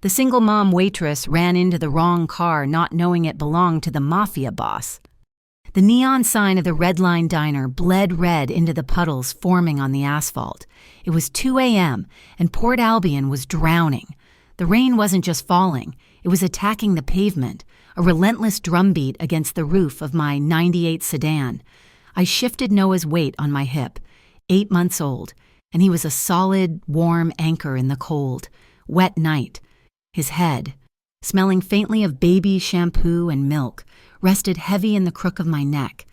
The single mom waitress ran into the wrong car, not knowing it belonged to the mafia boss. The neon sign of the Red Line Diner bled red into the puddles forming on the asphalt. It was 2 a.m., and Port Albion was drowning. The rain wasn't just falling, it was attacking the pavement, a relentless drumbeat against the roof of my '98 sedan. I shifted Noah's weight on my hip, 8 months old, and he was a solid, warm anchor in the cold, wet night. His head, smelling faintly of baby shampoo and milk, rested heavy in the crook of my neck.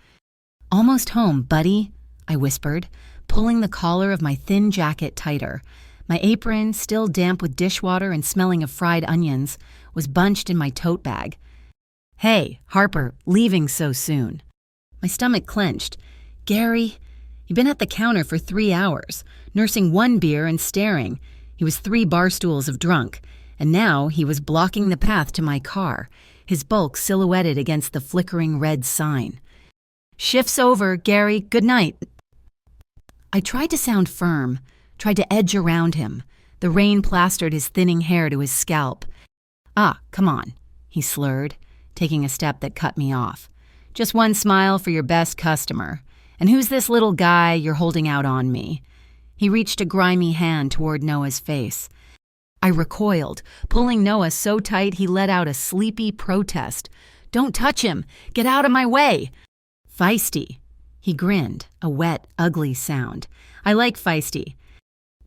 "Almost home, buddy," I whispered, pulling the collar of my thin jacket tighter. My apron, still damp with dishwater and smelling of fried onions, was bunched in my tote bag. "Hey, Harper, leaving so soon." My stomach clenched. "Gary, you've been at the counter for 3 hours, nursing one beer and staring." He was 3 bar stools of drunk, and now he was blocking the path to my car, his bulk silhouetted against the flickering red sign. "Shift's over, Gary. Good night." I tried to sound firm, tried to edge around him. The rain plastered his thinning hair to his scalp. Come on," he slurred, taking a step that cut me off. "Just one smile for your best customer. And who's this little guy you're holding out on me?" He reached a grimy hand toward Noah's face. I recoiled, pulling Noah so tight he let out a sleepy protest. "Don't touch him! Get out of my way!" "Feisty." He grinned, a wet, ugly sound. "I like feisty."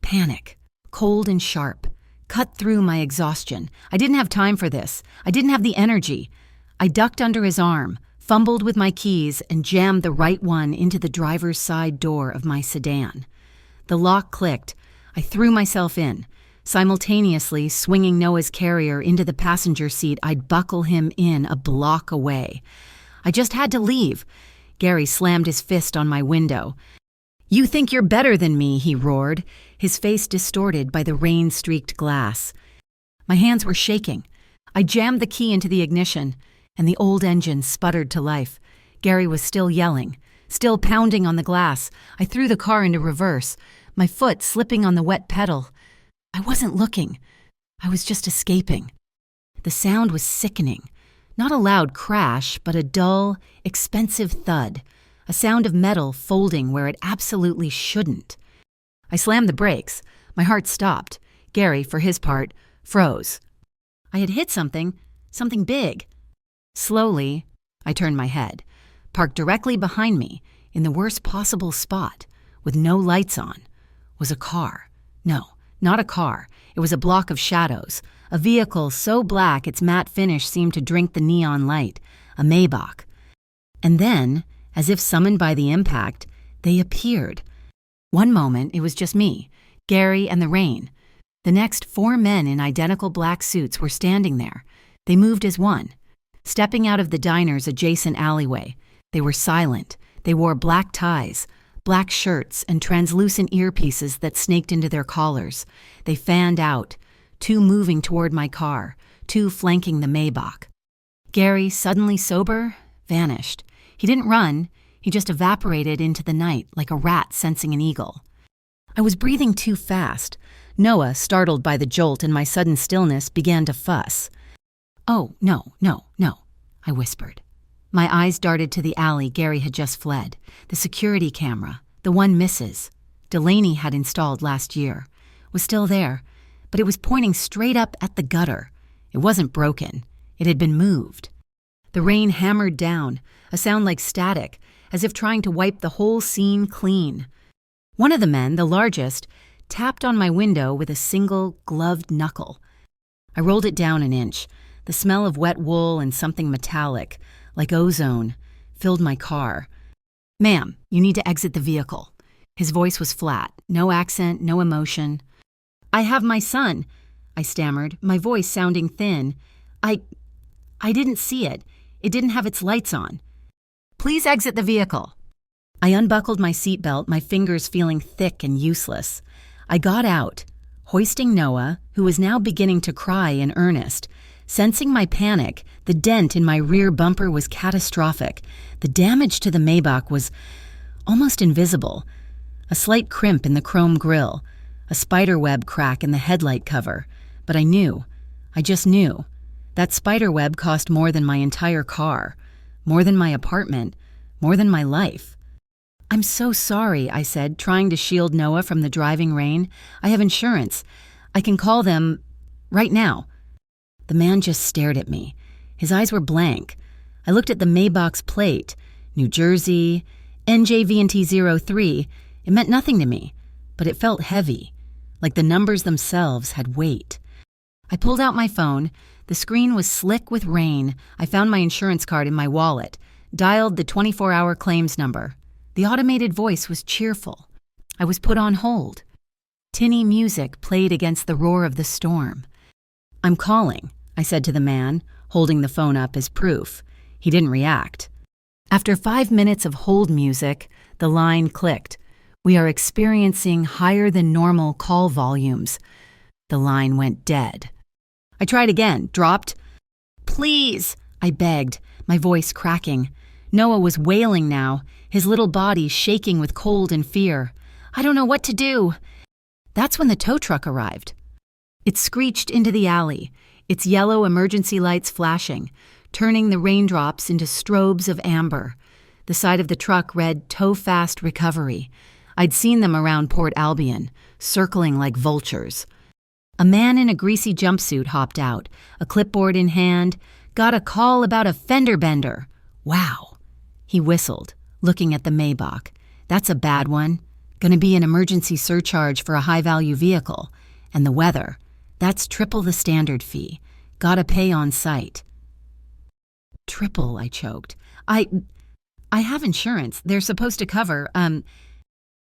Panic, cold and sharp, cut through my exhaustion. I didn't have time for this. I didn't have the energy. I ducked under his arm, fumbled with my keys, and jammed the right one into the driver's side door of my sedan. The lock clicked. I threw myself in. Simultaneously swinging Noah's carrier into the passenger seat, I'd buckle him in a block away. I just had to leave. Gary slammed his fist on my window. "You think you're better than me," he roared, his face distorted by the rain-streaked glass. My hands were shaking. I jammed the key into the ignition, and the old engine sputtered to life. Gary was still yelling, still pounding on the glass. I threw the car into reverse, my foot slipping on the wet pedal. I wasn't looking. I was just escaping. The sound was sickening. Not a loud crash, but a dull, expensive thud. A sound of metal folding where it absolutely shouldn't. I slammed the brakes. My heart stopped. Gary, for his part, froze. I had hit something big. Slowly, I turned my head. Parked directly behind me, in the worst possible spot, with no lights on, was a car. No, not a car. It was a block of shadows. A vehicle so black its matte finish seemed to drink the neon light. A Maybach. And then, as if summoned by the impact, they appeared. One moment, it was just me, Gary, and the rain. The next, 4 men in identical black suits were standing there. They moved as one. Stepping out of the diner's adjacent alleyway, they were silent. They wore black ties, black shirts, and translucent earpieces that snaked into their collars. They fanned out, 2 moving toward my car, 2 flanking the Maybach. Gary, suddenly sober, vanished. He didn't run. He just evaporated into the night like a rat sensing an eagle. I was breathing too fast. Noah, startled by the jolt and my sudden stillness, began to fuss. "Oh, no," I whispered. My eyes darted to the alley Gary had just fled. The security camera, the one Mrs. Delaney had installed last year, was still there, but it was pointing straight up at the gutter. It wasn't broken. It had been moved. The rain hammered down, a sound like static, as if trying to wipe the whole scene clean. One of the men, the largest, tapped on my window with a single gloved knuckle. I rolled it down an inch. The smell of wet wool and something metallic, like ozone, filled my car. "Ma'am, you need to exit the vehicle." His voice was flat, no accent, no emotion. "I have my son," I stammered, my voice sounding thin. I didn't see it. It didn't have its lights on." "Please exit the vehicle." I unbuckled my seatbelt, my fingers feeling thick and useless. I got out, hoisting Noah, who was now beginning to cry in earnest. Sensing my panic, the dent in my rear bumper was catastrophic. The damage to the Maybach was almost invisible. A slight crimp in the chrome grille, a spiderweb crack in the headlight cover. But I knew I just knew. That spider web cost more than my entire car, more than my apartment, more than my life. I'm so sorry, I said, trying to shield Noah from the driving rain. I have insurance. I can call them right now. The man just stared at me. His eyes were blank. I looked at the Maybach's plate, New Jersey, NJV&T03. It meant nothing to me, but it felt heavy, like the numbers themselves had weight. I pulled out my phone. The screen was slick with rain. I found my insurance card in my wallet, dialed the 24-hour claims number. The automated voice was cheerful. I was put on hold. Tinny music played against the roar of the storm. I'm calling, I said to the man, holding the phone up as proof. He didn't react. After 5 minutes of hold music, the line clicked. We are experiencing higher than normal call volumes. The line went dead. I tried again, dropped. Please, I begged, my voice cracking. Noah was wailing now, his little body shaking with cold and fear. I don't know what to do. That's when the tow truck arrived. It screeched into the alley, its yellow emergency lights flashing, turning the raindrops into strobes of amber. The side of the truck read Tow Fast Recovery. I'd seen them around Port Albion, circling like vultures. A man in a greasy jumpsuit hopped out, a clipboard in hand. Got a call about a fender bender. Wow. He whistled, looking at the Maybach. That's a bad one. Gonna be an emergency surcharge for a high-value vehicle. And the weather. That's triple the standard fee. Gotta pay on site. Triple, I choked. I have insurance. They're supposed to cover,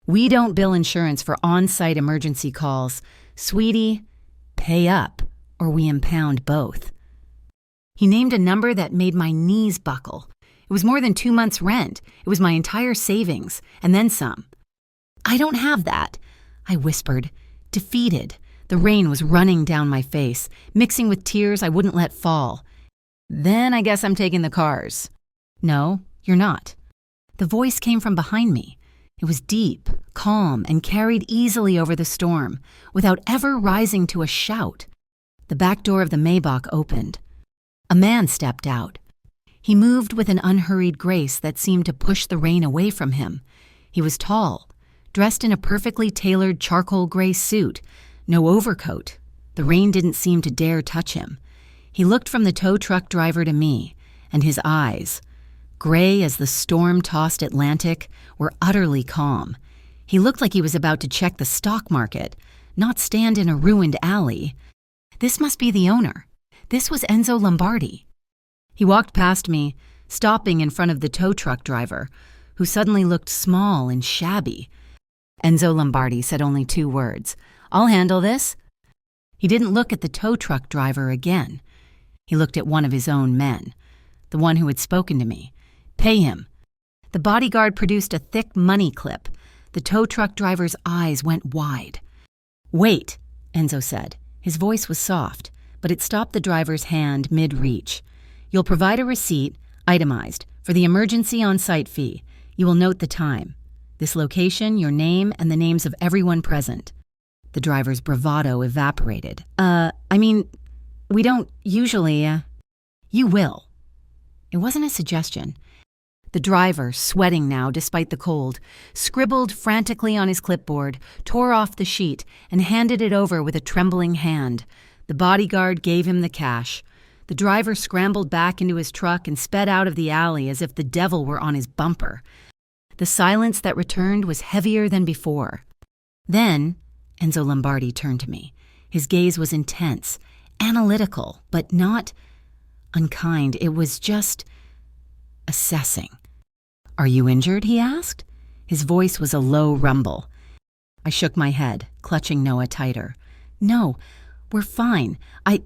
We don't bill insurance for on-site emergency calls. Sweetie, pay up, or we impound both. He named a number that made my knees buckle. It was more than 2 months' rent. It was my entire savings, and then some. I don't have that, I whispered, defeated. The rain was running down my face, mixing with tears I wouldn't let fall. Then I guess I'm taking the cars. No, you're not. The voice came from behind me. It was deep, calm, and carried easily over the storm, without ever rising to a shout. The back door of the Maybach opened. A man stepped out. He moved with an unhurried grace that seemed to push the rain away from him. He was tall, dressed in a perfectly tailored charcoal gray suit, no overcoat. The rain didn't seem to dare touch him. He looked from the tow truck driver to me, and his eyes, gray as the storm-tossed Atlantic, were utterly calm. He looked like he was about to check the stock market, not stand in a ruined alley. This must be the owner. This was Enzo Lombardi. He walked past me, stopping in front of the tow truck driver, who suddenly looked small and shabby. Enzo Lombardi said only 2 words. I'll handle this. He didn't look at the tow truck driver again. He looked at one of his own men, the one who had spoken to me. Pay him. The bodyguard produced a thick money clip. The tow truck driver's eyes went wide. Wait, Enzo said. His voice was soft, but it stopped the driver's hand mid-reach. You'll provide a receipt, itemized, for the emergency on-site fee. You will note the time, this location, your name, and the names of everyone present. The driver's bravado evaporated. We don't usually, You will. It wasn't a suggestion. The driver, sweating now despite the cold, scribbled frantically on his clipboard, tore off the sheet, and handed it over with a trembling hand. The bodyguard gave him the cash. The driver scrambled back into his truck and sped out of the alley as if the devil were on his bumper. The silence that returned was heavier than before. Then, Enzo Lombardi turned to me. His gaze was intense, analytical, but not unkind. It was just assessing. Are you injured? He asked. His voice was a low rumble. I shook my head, clutching Noah tighter. No, we're fine. I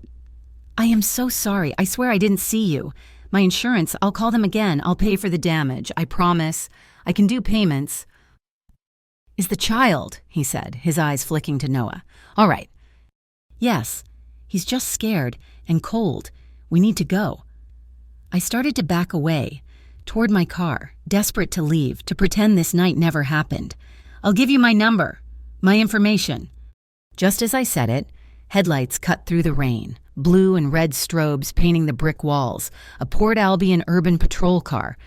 am so sorry. I swear I didn't see you. My insurance, I'll call them again. I'll pay for the damage. I promise. I can do payments. Is the child, he said, his eyes flicking to Noah. All right. Yes, he's just scared and cold. We need to go. I started to back away, toward my car, desperate to leave, to pretend this night never happened. I'll give you my number, my information. Just as I said it, headlights cut through the rain, blue and red strobes painting the brick walls, a Port Albion urban patrol car.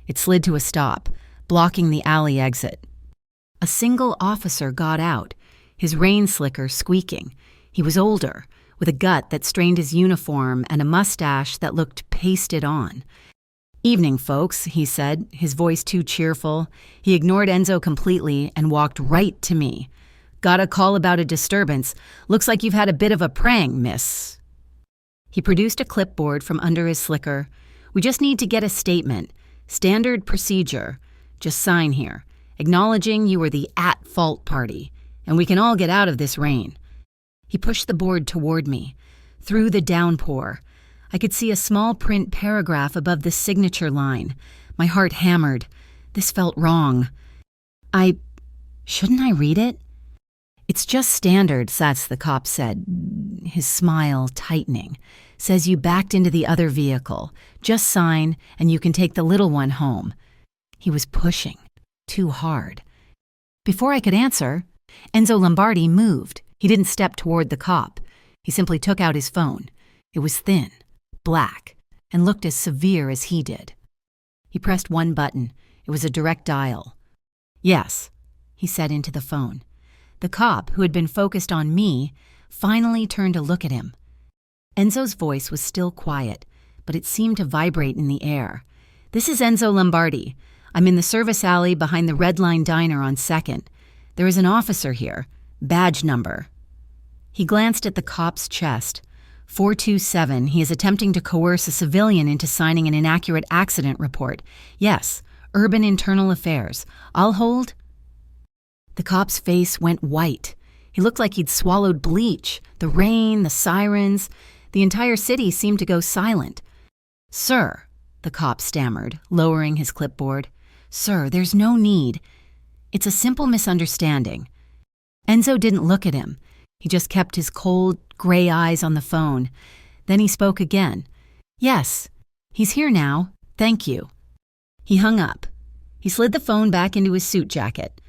It slid to a stop, blocking the alley exit. A single officer got out, his rain slicker squeaking. He was older, with a gut that strained his uniform and a mustache that looked pasted on. "Evening, folks," he said, his voice too cheerful. He ignored Enzo completely and walked right to me. "Got a call about a disturbance. Looks like you've had a bit of a prang, miss." He produced a clipboard from under his slicker. "We just need to get a statement. Standard procedure. Just sign here, acknowledging you were the at-fault party, and we can all get out of this rain." He pushed the board toward me. Through the downpour, I could see a small print paragraph above the signature line. My heart hammered. This felt wrong. Shouldn't I read it? "It's just standard," Satz the cop said, his smile tightening. "Says you backed into the other vehicle. Just sign, and you can take the little one home." He was pushing. Too hard. Before I could answer, Enzo Lombardi moved. He didn't step toward the cop. He simply took out his phone. It was thin, black, and looked as severe as he did. He pressed one button. It was a direct dial. "Yes," he said into the phone. The cop, who had been focused on me, finally turned to look at him. Enzo's voice was still quiet, but it seemed to vibrate in the air. "This is Enzo Lombardi. I'm in the service alley behind the Red Line Diner on 2nd. There is an officer here. Badge number." He glanced at the cop's chest. 427, he is attempting to coerce a civilian into signing an inaccurate accident report. Yes, Urban Internal Affairs. I'll hold. The cop's face went white. He looked like he'd swallowed bleach. The rain, the sirens, the entire city seemed to go silent. "Sir," the cop stammered, lowering his clipboard. "Sir, there's no need. It's a simple misunderstanding." Enzo didn't look at him. He just kept his cold, gray eyes on the phone. Then he spoke again. "Yes, he's here now. Thank you." He hung up. He slid the phone back into his suit jacket.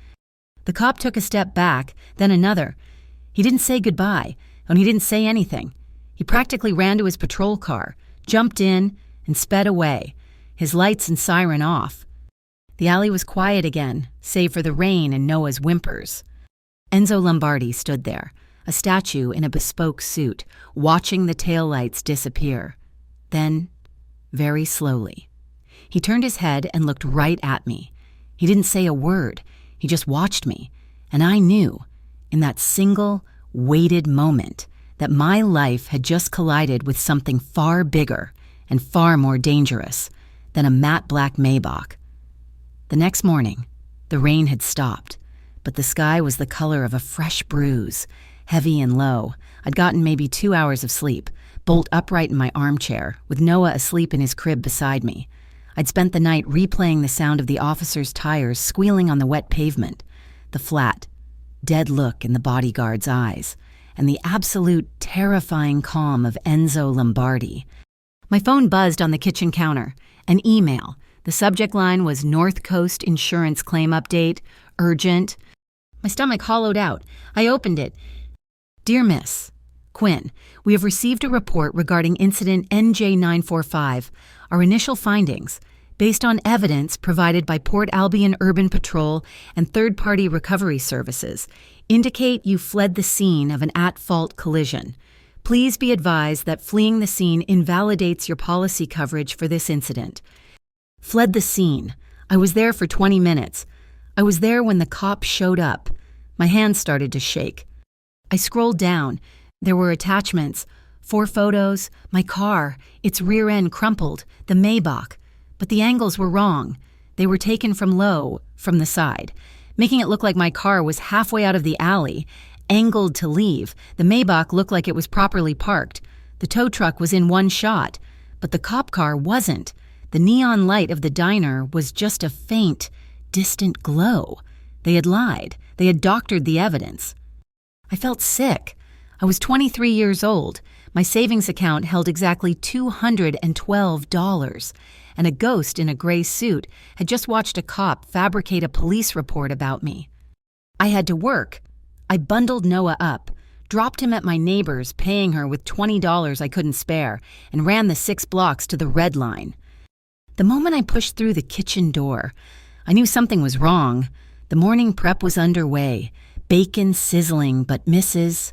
The cop took a step back, then another. He didn't say goodbye, and he didn't say anything. He practically ran to his patrol car, jumped in, and sped away, his lights and siren off. The alley was quiet again, save for the rain and Noah's whimpers. Enzo Lombardi stood there, a statue in a bespoke suit, watching the taillights disappear. Then, very slowly, he turned his head and looked right at me. He didn't say a word. He just watched me, and I knew, in that single, weighted moment, that my life had just collided with something far bigger and far more dangerous than a matte black Maybach. The next morning, the rain had stopped, but the sky was the color of a fresh bruise, heavy and low. I'd gotten maybe 2 hours of sleep, bolt upright in my armchair, with Noah asleep in his crib beside me. I'd spent the night replaying the sound of the officer's tires squealing on the wet pavement, the flat, dead look in the bodyguard's eyes, and the absolute terrifying calm of Enzo Lombardi. My phone buzzed on the kitchen counter. An email. The subject line was North Coast Insurance Claim Update, Urgent. My stomach hollowed out. I opened it. "Dear Miss Quinn, we have received a report regarding incident NJ945. Our initial findings, based on evidence provided by Port Albion Urban Patrol and third-party recovery services, indicate you fled the scene of an at-fault collision. Please be advised that fleeing the scene invalidates your policy coverage for this incident." Fled the scene. I was there for 20 minutes. I was there when the cop showed up. My hands started to shake. I scrolled down. There were attachments, 4 photos, my car, its rear end crumpled, the Maybach. But the angles were wrong. They were taken from low, from the side, making it look like my car was halfway out of the alley, angled to leave. The Maybach looked like it was properly parked. The tow truck was in one shot, but the cop car wasn't. The neon light of the diner was just a faint, distant glow. They had lied. They had doctored the evidence. I felt sick. I was 23 years old. My savings account held exactly $212, and a ghost in a gray suit had just watched a cop fabricate a police report about me. I had to work. I bundled Noah up, dropped him at my neighbor's, paying her with $20 I couldn't spare, and ran the 6 blocks to the Red Line. The moment I pushed through the kitchen door, I knew something was wrong. The morning prep was underway, bacon sizzling, but Mrs.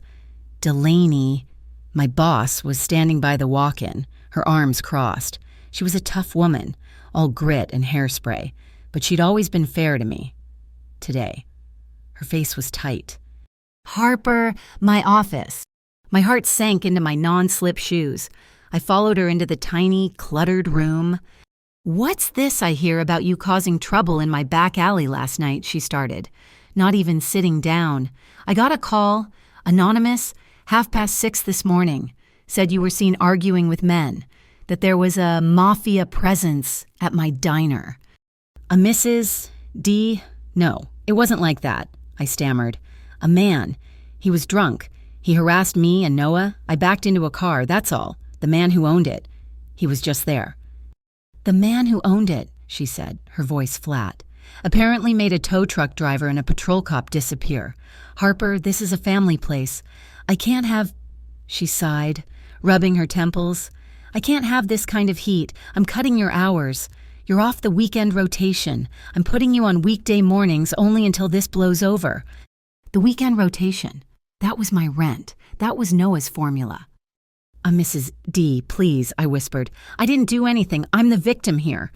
Delaney, my boss, was standing by the walk-in, her arms crossed. She was a tough woman, all grit and hairspray, but she'd always been fair to me. Today, her face was tight. "Harper, my office." My heart sank into my non-slip shoes. I followed her into the tiny, cluttered room. "What's this I hear about you causing trouble in my back alley last night?" she started, not even sitting down. "I got a call, anonymous, 6:30 this morning. Said you were seen arguing with men, that there was a mafia presence at my diner." "A Mrs. D? No, it wasn't like that," I stammered. "A man. He was drunk. He harassed me and Noah. I backed into a car, that's all. The man who owned it. He was just there." "The man who owned it," she said, her voice flat, "apparently made a tow truck driver and a patrol cop disappear. Harper, this is a family place. I can't have—" She sighed, rubbing her temples. "I can't have this kind of heat. I'm cutting your hours. You're off the weekend rotation. I'm putting you on weekday mornings only until this blows over." The weekend rotation. That was my rent. That was Noah's formula. "Mrs. D, please," I whispered. "I didn't do anything. I'm the victim here."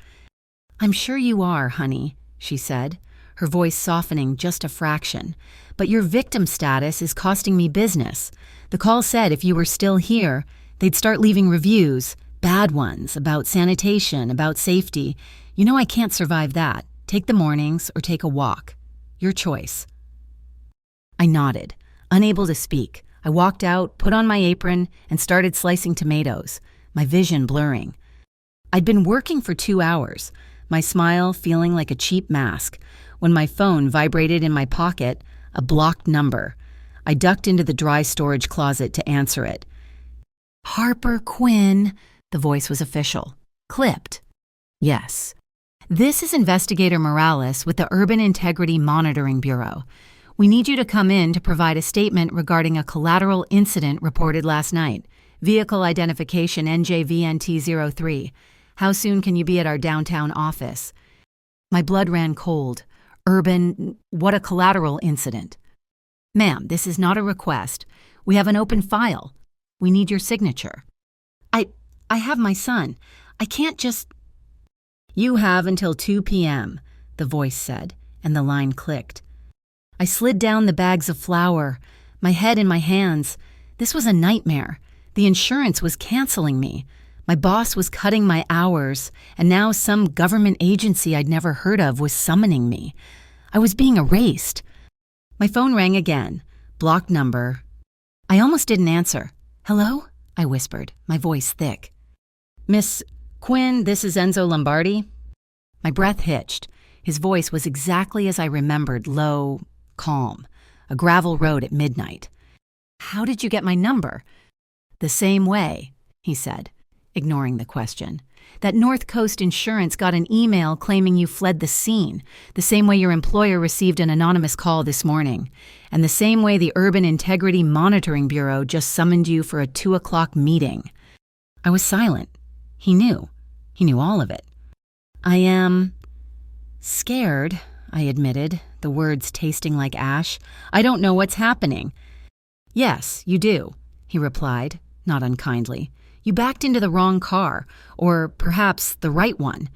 "I'm sure you are, honey," she said, her voice softening just a fraction. "But your victim status is costing me business. The call said if you were still here, they'd start leaving reviews, bad ones, about sanitation, about safety. You know I can't survive that. Take the mornings or take a walk. Your choice." I nodded, unable to speak. I walked out, put on my apron, and started slicing tomatoes, my vision blurring. I'd been working for 2 hours, my smile feeling like a cheap mask, when my phone vibrated in my pocket, a blocked number. I ducked into the dry storage closet to answer it. "Harper Quinn," the voice was official. "Clipped." "Yes." "This is Investigator Morales with the Urban Integrity Monitoring Bureau. We need you to come in to provide a statement regarding a collateral incident reported last night. Vehicle identification NJVNT03. How soon can you be at our downtown office?" My blood ran cold. "Urban, what a collateral incident?" "Ma'am, this is not a request. We have an open file. We need your signature." I have my son. I can't just—" "You have until 2 p.m., the voice said, and the line clicked. I slid down the bags of flour, my head in my hands. This was a nightmare. The insurance was canceling me. My boss was cutting my hours, and now some government agency I'd never heard of was summoning me. I was being erased. My phone rang again. Blocked number. I almost didn't answer. "Hello?" I whispered, my voice thick. "Miss Quinn, this is Enzo Lombardi." My breath hitched. His voice was exactly as I remembered, low, calm. A gravel road at midnight. "How did you get my number?" "The same way," he said, ignoring the question. "That North Coast Insurance got an email claiming you fled the scene, the same way your employer received an anonymous call this morning, and the same way the Urban Integrity Monitoring Bureau just summoned you for a 2:00 meeting." I was silent. He knew. He knew all of it. "I am scared," I admitted, the words tasting like ash. "I don't know what's happening." "Yes, you do," he replied, not unkindly. "You backed into the wrong car, or perhaps the right one.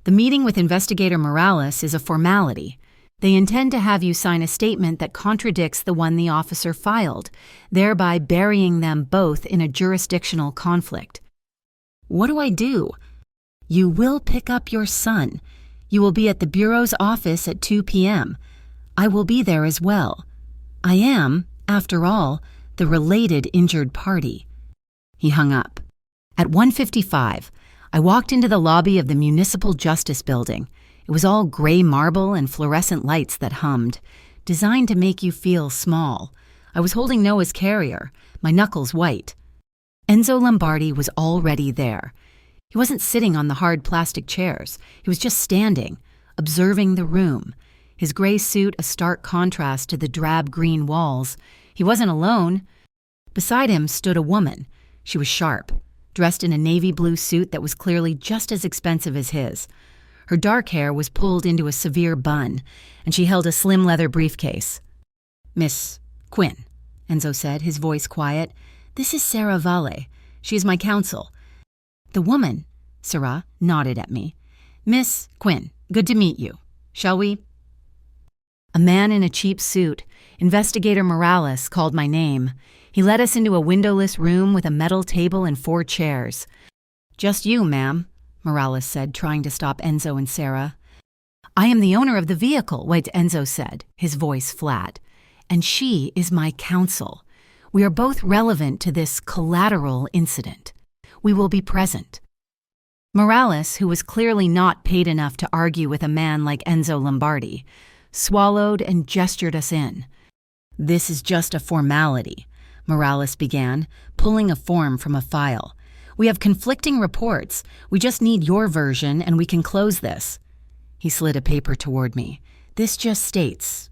The meeting with Investigator Morales is a formality. They intend to have you sign a statement that contradicts the one the officer filed, thereby burying them both in a jurisdictional conflict." "What do I do?" "You will pick up your son. You will be at the Bureau's office at 2 p.m. I will be there as well. I am, after all, the related injured party." He hung up. At 1:55, I walked into the lobby of the Municipal Justice Building. It was all gray marble and fluorescent lights that hummed, designed to make you feel small. I was holding Noah's carrier, my knuckles white. Enzo Lombardi was already there. He wasn't sitting on the hard plastic chairs. He was just standing, observing the room, his gray suit a stark contrast to the drab green walls. He wasn't alone. Beside him stood a woman. She was sharp, dressed in a navy blue suit that was clearly just as expensive as his. Her dark hair was pulled into a severe bun, and she held a slim leather briefcase. "Miss Quinn," Enzo said, his voice quiet. "This is Sarah Valle. She is my counsel." The woman, Sarah, nodded at me. "Miss Quinn, good to meet you. Shall we?" A man in a cheap suit, Investigator Morales, called my name. He led us into a windowless room with a metal table and 4 chairs. "Just you, ma'am," Morales said, trying to stop Enzo and Sarah. "I am the owner of the vehicle," Enzo said, his voice flat. "And she is my counsel. We are both relevant to this collateral incident. We will be present." Morales, who was clearly not paid enough to argue with a man like Enzo Lombardi, swallowed and gestured us in. "This is just a formality," Morales began, pulling a form from a file. "We have conflicting reports. We just need your version and we can close this." He slid a paper toward me. "This just states."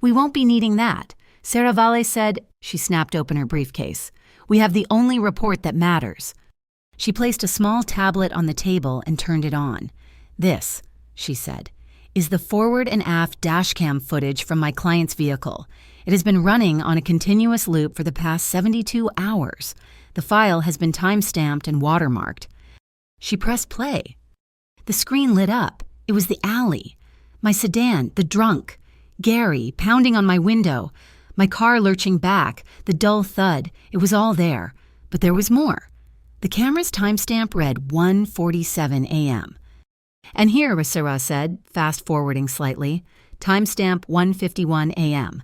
"We won't be needing that," Sarah Valle said. She snapped open her briefcase. "We have the only report that matters." She placed a small tablet on the table and turned it on. "This," she said, "is the forward and aft dashcam footage from my client's vehicle. It has been running on a continuous loop for the past 72 hours. The file has been time-stamped and watermarked." She pressed play. The screen lit up. It was the alley. My sedan, the drunk. Gary, pounding on my window. My car lurching back, the dull thud. It was all there. But there was more. The camera's timestamp read 1:47 a.m. "And here," Sarah said, fast-forwarding slightly, timestamp 1:51 a.m.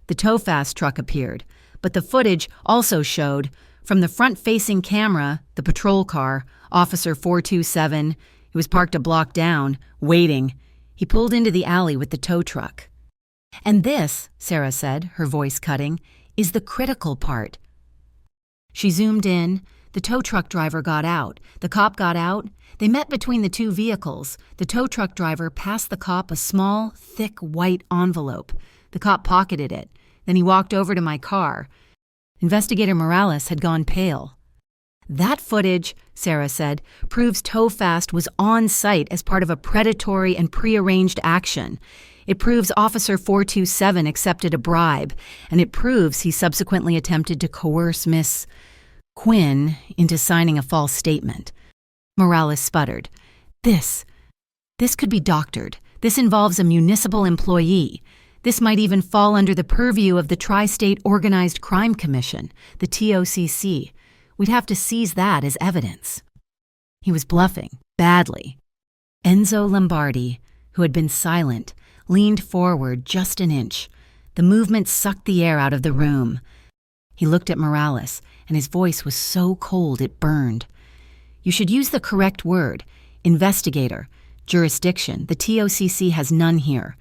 The tow-fast truck appeared, but the footage also showed, from the front-facing camera, the patrol car, Officer 427, he was parked a block down, waiting. He pulled into the alley with the tow truck. "And this," Sarah said, her voice cutting, "is the critical part." She zoomed in. The tow truck driver got out. The cop got out. They met between the two vehicles. The tow truck driver passed the cop a small, thick, white envelope. The cop pocketed it. Then he walked over to my car. Investigator Morales had gone pale. "That footage," Sarah said, "proves Tow-Fast was on site as part of a predatory and prearranged action. It proves Officer 427 accepted a bribe, and it proves he subsequently attempted to coerce Miss Quinn into signing a false statement." Morales sputtered. This could be doctored. This involves a municipal employee. This might even fall under the purview of the Tri-State Organized Crime Commission, the TOCC. We'd have to seize that as evidence." He was bluffing, badly. Enzo Lombardi, who had been silent, leaned forward just an inch. The movement sucked the air out of the room. He looked at Morales, and his voice was so cold it burned. "You should use the correct word. Investigator. Jurisdiction. The TOCC has none here.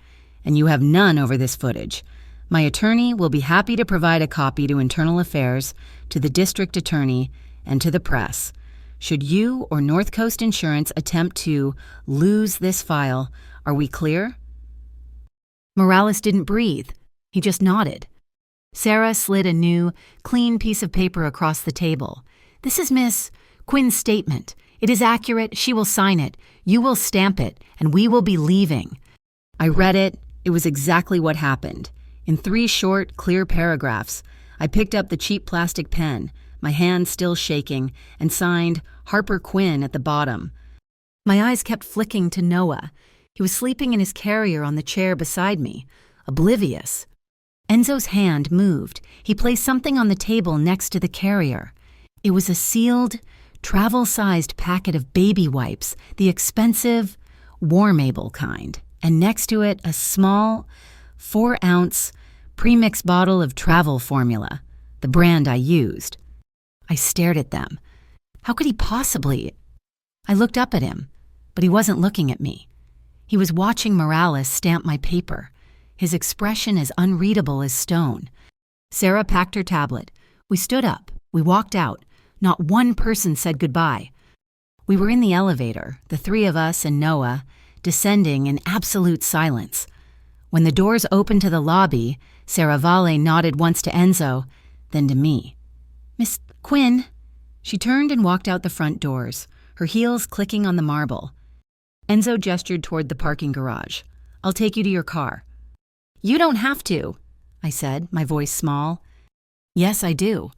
And you have none over this footage. My attorney will be happy to provide a copy to Internal Affairs, to the district attorney, and to the press. Should you or North Coast Insurance attempt to lose this file, are we clear?" Morales didn't breathe. He just nodded. Sarah slid a new, clean piece of paper across the table. "This is Miss Quinn's statement. It is accurate. She will sign it. You will stamp it, and we will be leaving." I read it. It was exactly what happened. In 3 short, clear paragraphs, I picked up the cheap plastic pen, my hand still shaking, and signed Harper Quinn at the bottom. My eyes kept flicking to Noah. He was sleeping in his carrier on the chair beside me, oblivious. Enzo's hand moved. He placed something on the table next to the carrier. It was a sealed, travel-sized packet of baby wipes, the expensive, Warmable kind, and next to it a small, 4-ounce, pre-mixed bottle of travel formula, the brand I used. I stared at them. How could he possibly? I looked up at him, but he wasn't looking at me. He was watching Morales stamp my paper, his expression as unreadable as stone. Sarah packed her tablet. We stood up. We walked out. Not one person said goodbye. We were in the elevator, the 3 of us and Noah, descending in absolute silence. When the doors opened to the lobby, Sarah Valle nodded once to Enzo, then to me. "Miss Quinn." She turned and walked out the front doors, her heels clicking on the marble. Enzo gestured toward the parking garage. "I'll take you to your car." "You don't have to," I said, my voice small. "Yes, I do."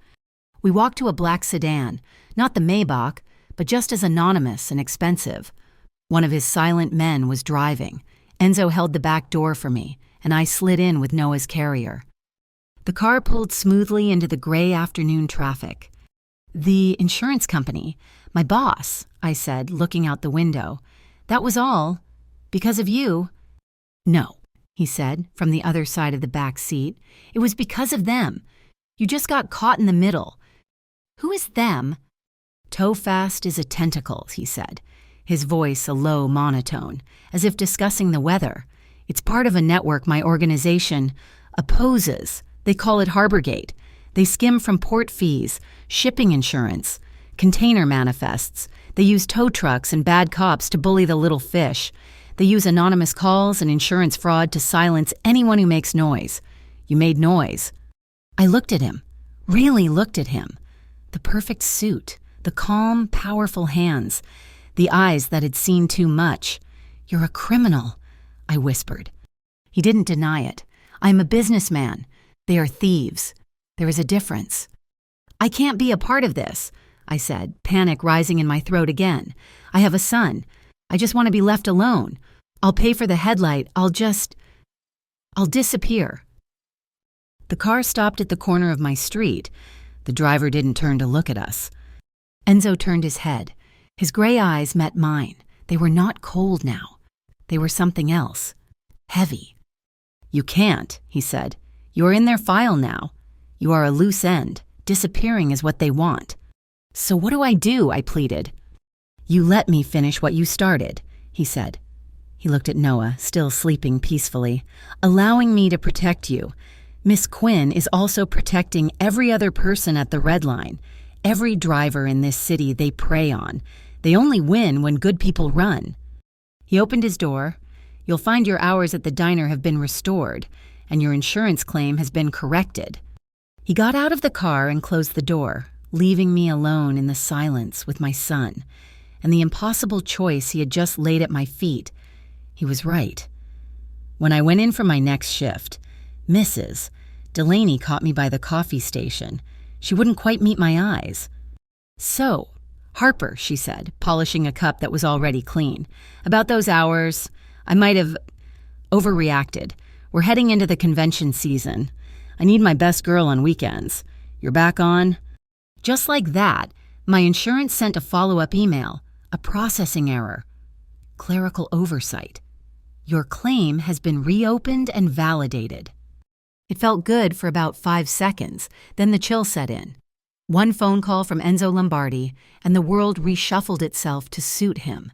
We walked to a black sedan, not the Maybach, but just as anonymous and expensive. One of his silent men was driving. Enzo held the back door for me, and I slid in with Noah's carrier. The car pulled smoothly into the gray afternoon traffic. "The insurance company, my boss," I said, looking out the window. "That was all. Because of you." "No," he said, from the other side of the back seat. "It was because of them. You just got caught in the middle." "Who is them?" "Toe fast is a tentacle," he said, his voice a low monotone, as if discussing the weather. "It's part of a network my organization opposes. They call it Harborgate. They skim from port fees, shipping insurance, container manifests. They use tow trucks and bad cops to bully the little fish. They use anonymous calls and insurance fraud to silence anyone who makes noise. You made noise." I looked at him, really looked at him. The perfect suit, the calm, powerful hands, the eyes that had seen too much. "You're a criminal," I whispered. He didn't deny it. "I'm a businessman. They are thieves. There is a difference." "I can't be a part of this," I said, panic rising in my throat again. "I have a son. I just want to be left alone. I'll pay for the headlight. I'll disappear." The car stopped at the corner of my street. The driver didn't turn to look at us. Enzo turned his head. His gray eyes met mine. They were not cold now. They were something else. Heavy. "You can't," he said. "You're in their file now. You are a loose end. Disappearing is what they want." "So what do?" I pleaded. "You let me finish what you started," he said. He looked at Noah, still sleeping peacefully. "Allowing me to protect you. Miss Quinn is also protecting every other person at the Red Line. Every driver in this city they prey on. They only win when good people run." He opened his door. "You'll find your hours at the diner have been restored, and your insurance claim has been corrected." He got out of the car and closed the door, leaving me alone in the silence with my son, and the impossible choice he had just laid at my feet. He was right. When I went in for my next shift, Mrs. Delaney caught me by the coffee station. She wouldn't quite meet my eyes. "So, Harper," she said, polishing a cup that was already clean. "About those hours, I might have overreacted. We're heading into the convention season. I need my best girl on weekends. You're back on?" Just like that, my insurance sent a follow-up email, a processing error. Clerical oversight. "Your claim has been reopened and validated." It felt good for about 5 seconds, then the chill set in. One phone call from Enzo Lombardi, and the world reshuffled itself to suit him.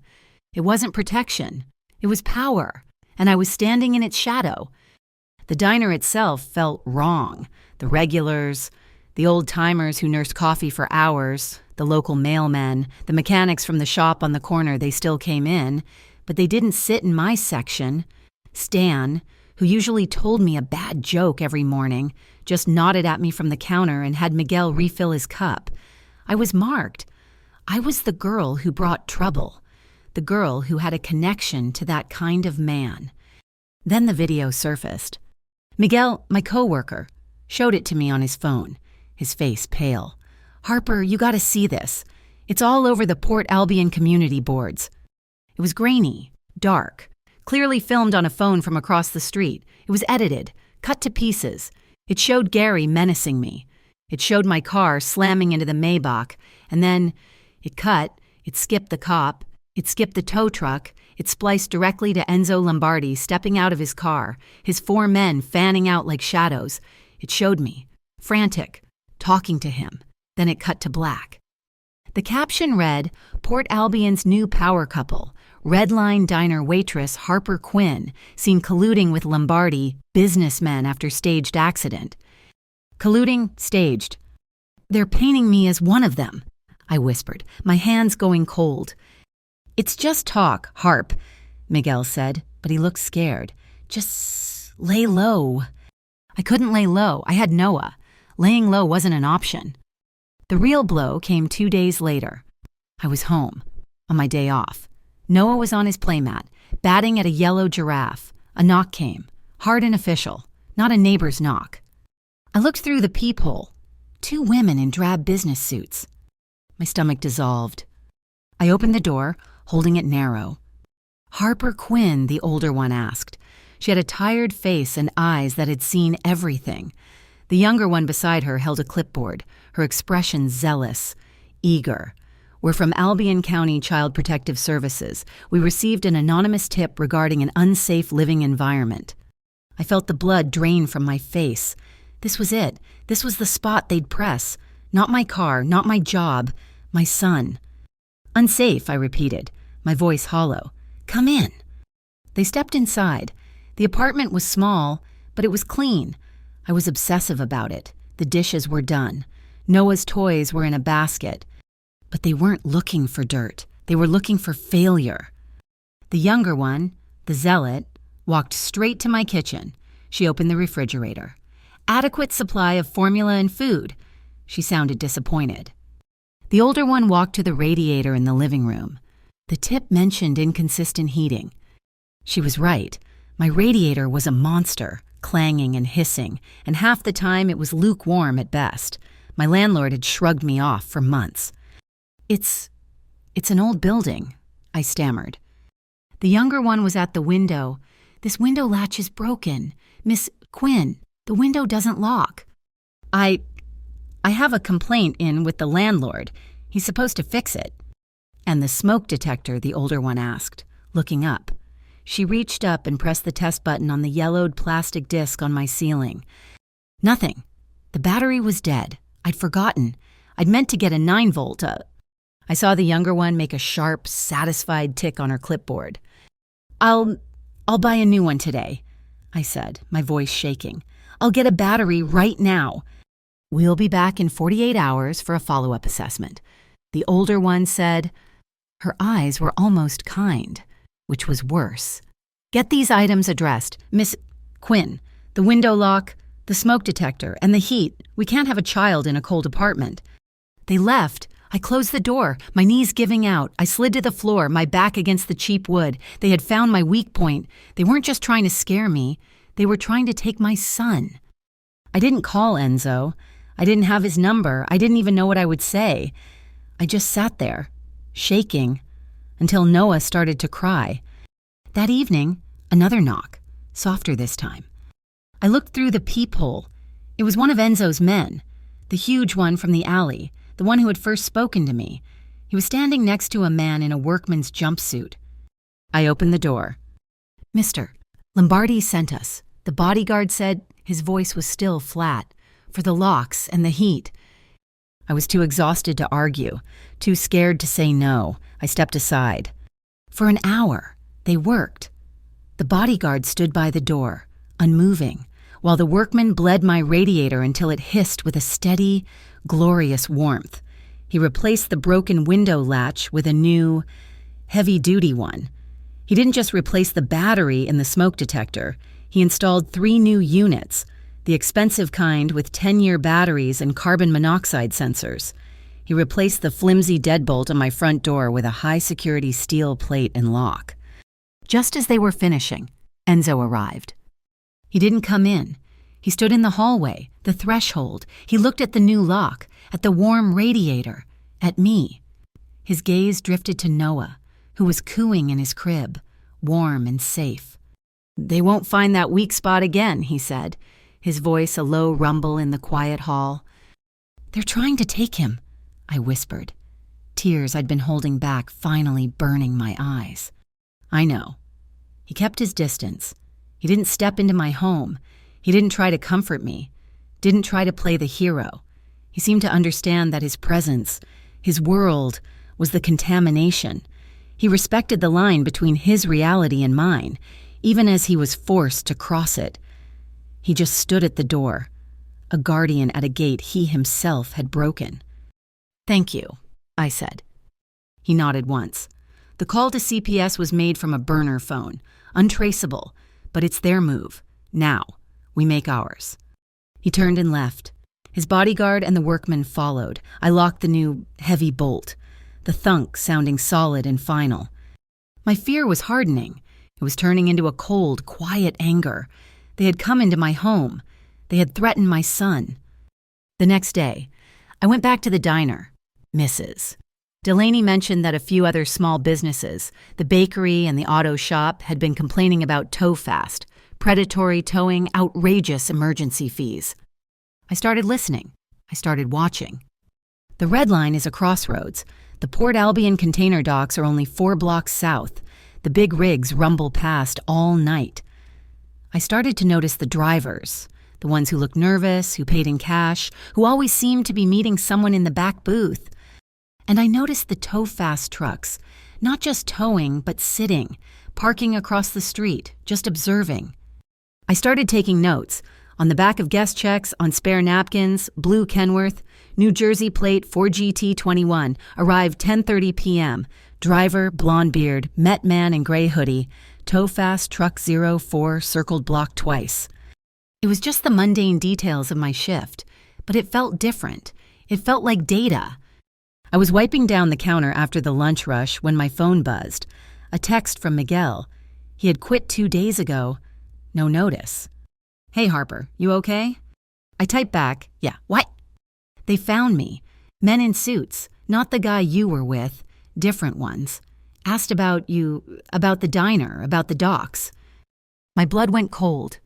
It wasn't protection. It was power, and I was standing in its shadow. The diner itself felt wrong. The regulars, the old-timers who nursed coffee for hours, the local mailmen, the mechanics from the shop on the corner, they still came in, but they didn't sit in my section. Stan, who usually told me a bad joke every morning, just nodded at me from the counter and had Miguel refill his cup. I was marked. I was the girl who brought trouble, the girl who had a connection to that kind of man. Then the video surfaced. Miguel, my coworker, showed it to me on his phone, his face pale. "Harper, you gotta see this. It's all over the Port Albion community boards." It was grainy, dark, clearly filmed on a phone from across the street. It was edited, cut to pieces. It showed Gary menacing me. It showed my car slamming into the Maybach, and then it cut, it skipped the cop, it skipped the tow truck, it spliced directly to Enzo Lombardi stepping out of his car, his 4 men fanning out like shadows. It showed me, frantic, talking to him. Then it cut to black. The caption read, "Port Albion's new power couple, Red Line diner waitress Harper Quinn, seen colluding with Lombardi, businessmen after staged accident." Colluding, staged. "They're painting me as one of them," I whispered, my hands going cold. "It's just talk, Harp," Miguel said, but he looked scared. "Just lay low." I couldn't lay low. I had Noah. Laying low wasn't an option. The real blow came 2 days later. I was home, on my day off. Noah was on his playmat, batting at a yellow giraffe. A knock came, hard and official, not a neighbor's knock. I looked through the peephole. 2 women in drab business suits. My stomach dissolved. I opened the door, holding it narrow. "Harper Quinn," the older one asked. She had a tired face and eyes that had seen everything. The younger one beside her held a clipboard, her expression zealous, eager. "We're from Albion County Child Protective Services. We received an anonymous tip regarding an unsafe living environment." I felt the blood drain from my face. This was it. This was the spot they'd press. Not my car, not my job, my son. "Unsafe," I repeated, my voice hollow. "Come in." They stepped inside. The apartment was small, but it was clean. I was obsessive about it. The dishes were done. Noah's toys were in a basket. But they weren't looking for dirt. They were looking for failure. The younger one, the zealot, walked straight to my kitchen. She opened the refrigerator. "Adequate supply of formula and food." She sounded disappointed. The older one walked to the radiator in the living room. The tip mentioned inconsistent heating. She was right. My radiator was a monster, clanging and hissing, and half the time it was lukewarm at best. My landlord had shrugged me off for months. It's an old building," I stammered. The younger one was at the window. "This window latch is broken. Miss Quinn, the window doesn't lock." I have a complaint in with the landlord. He's supposed to fix it." "And the smoke detector?" the older one asked, looking up. She reached up and pressed the test button on the yellowed plastic disc on my ceiling. "Nothing. The battery was dead. I'd forgotten. I'd meant to get a 9-volt. I saw the younger one make a sharp, satisfied tick on her clipboard. I'll buy a new one today," I said, my voice shaking. "I'll get a battery right now. We'll be back in 48 hours for a follow-up assessment." The older one said. Her eyes were almost kind, which was worse. "Get these items addressed. Miss Quinn, the window lock, the smoke detector, and the heat. We can't have a child in a cold apartment." They left. I closed the door, my knees giving out. I slid to the floor, my back against the cheap wood. They had found my weak point. They weren't just trying to scare me. They were trying to take my son. I didn't call Enzo. I didn't have his number. I didn't even know what I would say. I just sat there, shaking, until Noah started to cry. That evening, another knock, softer this time. I looked through the peephole. It was one of Enzo's men, the huge one from the alley, the one who had first spoken to me. He was standing next to a man in a workman's jumpsuit. I opened the door. "Mr. Lombardi sent us," the bodyguard said. His voice was still flat. "For the locks and the heat." I was too exhausted to argue, too scared to say no. I stepped aside. For an hour, they worked. The bodyguard stood by the door, unmoving, while the workman bled my radiator until it hissed with a steady, glorious warmth. He replaced the broken window latch with a new, heavy-duty one. He didn't just replace the battery in the smoke detector. He installed 3 new units, the expensive kind with 10-year batteries and carbon monoxide sensors. He replaced the flimsy deadbolt on my front door with a high-security steel plate and lock. Just as they were finishing, Enzo arrived. He didn't come in. He stood in the hallway, the threshold. He looked at the new lock, at the warm radiator, at me. His gaze drifted to Noah, who was cooing in his crib, warm and safe. "They won't find that weak spot again," he said, his voice a low rumble in the quiet hall. "They're trying to take him," I whispered, tears I'd been holding back finally burning my eyes. "I know." He kept his distance. He didn't step into my home. He didn't try to comfort me, didn't try to play the hero. He seemed to understand that his presence, his world, was the contamination. He respected the line between his reality and mine, even as he was forced to cross it. He just stood at the door, a guardian at a gate he himself had broken. "Thank you," I said. He nodded once. "The call to CPS was made from a burner phone, untraceable, but it's their move. Now, we make ours." He turned and left. His bodyguard and the workmen followed. I locked the new, heavy bolt, the thunk sounding solid and final. My fear was hardening. It was turning into a cold, quiet anger. They had come into my home. They had threatened my son. The next day, I went back to the diner. Mrs. Delaney mentioned that a few other small businesses, the bakery and the auto shop, had been complaining about tow fast, predatory towing, outrageous emergency fees. I started listening. I started watching. The Red Line is a crossroads. The Port Albion container docks are only 4 blocks south. The big rigs rumble past all night. I started to notice the drivers, the ones who looked nervous, who paid in cash, who always seemed to be meeting someone in the back booth. And I noticed the tow-fast trucks, not just towing, but sitting, parking across the street, just observing. I started taking notes. On the back of guest checks, on spare napkins, blue Kenworth, New Jersey plate 4GT21, arrived 10:30 p.m., driver, blonde beard, Met man in gray hoodie, tow fast truck 04 circled block twice. It was just the mundane details of my shift, but it felt different. It felt like data. I was wiping down the counter after the lunch rush when my phone buzzed. A text from Miguel. He had quit 2 days ago. No notice. Hey, Harper, you okay? I typed back, yeah, what? They found me. Men in suits, not the guy you were with, different ones. Asked about you, about the diner, about the docks. My blood went cold.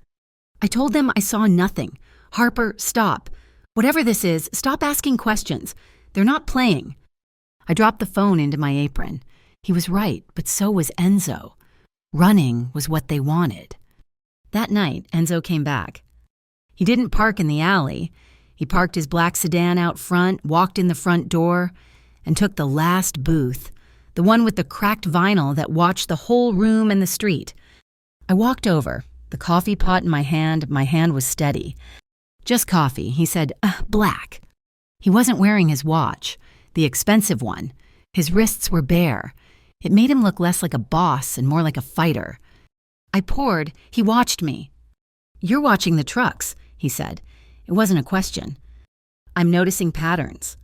I told them I saw nothing. Harper, stop. Whatever this is, stop asking questions. They're not playing. I dropped the phone into my apron. He was right, but so was Enzo. Running was what they wanted. That night, Enzo came back. He didn't park in the alley. He parked his black sedan out front, walked in the front door, and took the last booth, the one with the cracked vinyl that watched the whole room and the street. I walked over, the coffee pot in my hand was steady. Just coffee, he said, black. He wasn't wearing his watch, the expensive one. His wrists were bare. It made him look less like a boss and more like a fighter. I poured. He watched me. You're watching the trucks, he said. It wasn't a question. I'm noticing patterns.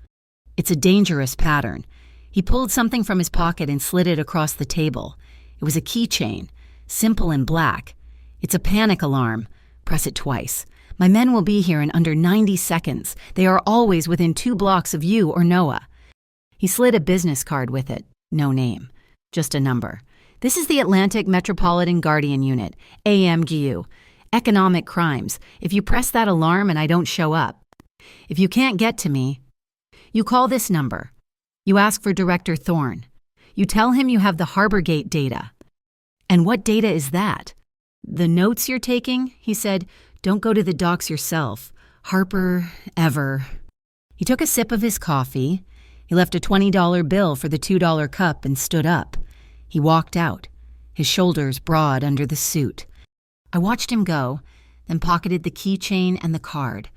It's a dangerous pattern. He pulled something from his pocket and slid it across the table. It was a keychain, simple and black. It's a panic alarm. Press it twice. My men will be here in under 90 seconds. They are always within 2 blocks of you or Noah. He slid a business card with it. No name. Just a number. This is the Atlantic Metropolitan Guardian Unit, AMGU. Economic crimes. If you press that alarm and I don't show up. If you can't get to me, you call this number. You ask for Director Thorne. You tell him you have the Harbor Gate data. And what data is that? The notes you're taking? He said, don't go to the docks yourself. Harper, ever. He took a sip of his coffee. He left a $20 bill for the $2 cup and stood up. He walked out, his shoulders broad under the suit. I watched him go, then pocketed the keychain and the card.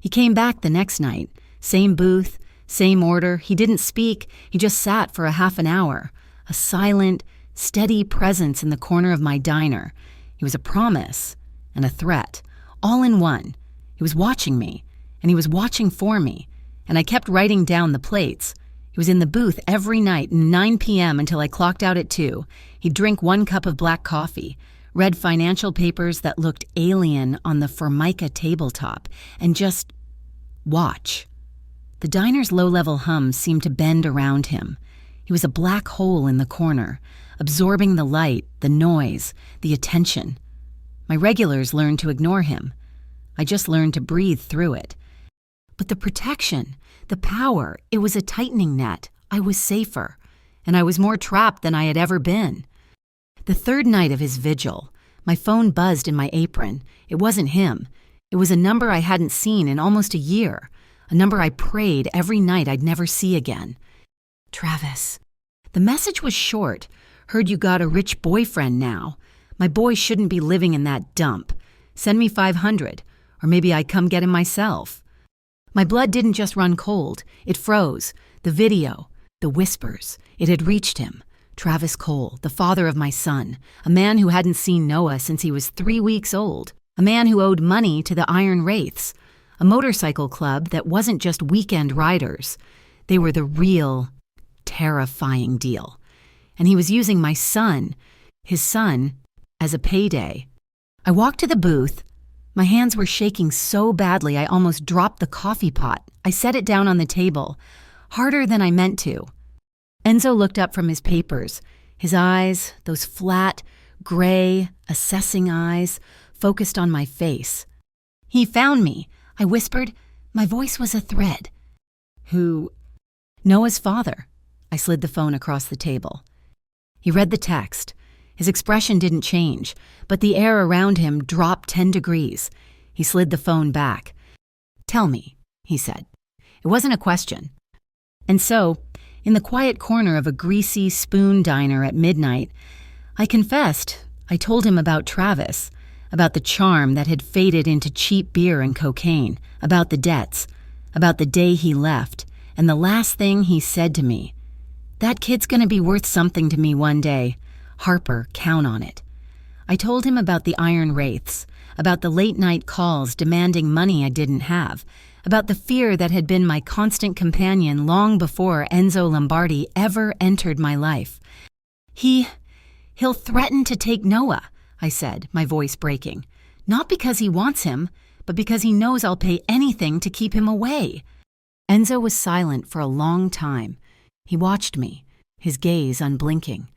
He came back the next night, same booth, same order. He didn't speak, he just sat for a half an hour, a silent, steady presence in the corner of my diner. He was a promise and a threat, all in one. He was watching me, and he was watching for me, and I kept writing down the plates. He was in the booth every night, 9 p.m. until I clocked out at 2. He'd drink 1 cup of black coffee, read financial papers that looked alien on the Formica tabletop, and just watch. The diner's low-level hum seemed to bend around him. He was a black hole in the corner, absorbing the light, the noise, the attention. My regulars learned to ignore him. I just learned to breathe through it. But the protection, the power, it was a tightening net. I was safer, and I was more trapped than I had ever been. The third night of his vigil, my phone buzzed in my apron. It wasn't him. It was a number I hadn't seen in almost a year, a number I prayed every night I'd never see again. Travis. The message was short. Heard you got a rich boyfriend now. My boy shouldn't be living in that dump. Send me $500, or maybe I come get him myself. My blood didn't just run cold. It froze. The video, the whispers, it had reached him. Travis Cole, the father of my son, a man who hadn't seen Noah since he was 3 weeks old, a man who owed money to the Iron Wraiths, A motorcycle club that wasn't just weekend riders. They were the real, terrifying deal. And he was using my son, his son, as a payday. I walked to the booth. My hands were shaking so badly I almost dropped the coffee pot. I set it down on the table, harder than I meant to. Enzo looked up from his papers. His eyes, those flat, gray, assessing eyes, focused on my face. "He found me," I whispered. My voice was a thread. "Who?" "Noah's father." I slid the phone across the table. He read the text. His expression didn't change, but the air around him dropped 10 degrees. He slid the phone back. "Tell me," he said. It wasn't a question. And so, in the quiet corner of a greasy spoon diner at midnight, I confessed. I told him about Travis, about the charm that had faded into cheap beer and cocaine, about the debts, about the day he left, and the last thing he said to me. "That kid's gonna be worth something to me one day. Harper, count on it." I told him about the Iron Wraiths, about the late-night calls demanding money I didn't have, about the fear that had been my constant companion long before Enzo Lombardi ever entered my life. He'll threaten to take Noah," I said, my voice breaking. "Not because he wants him, but because he knows I'll pay anything to keep him away." Enzo was silent for a long time. He watched me, his gaze unblinking.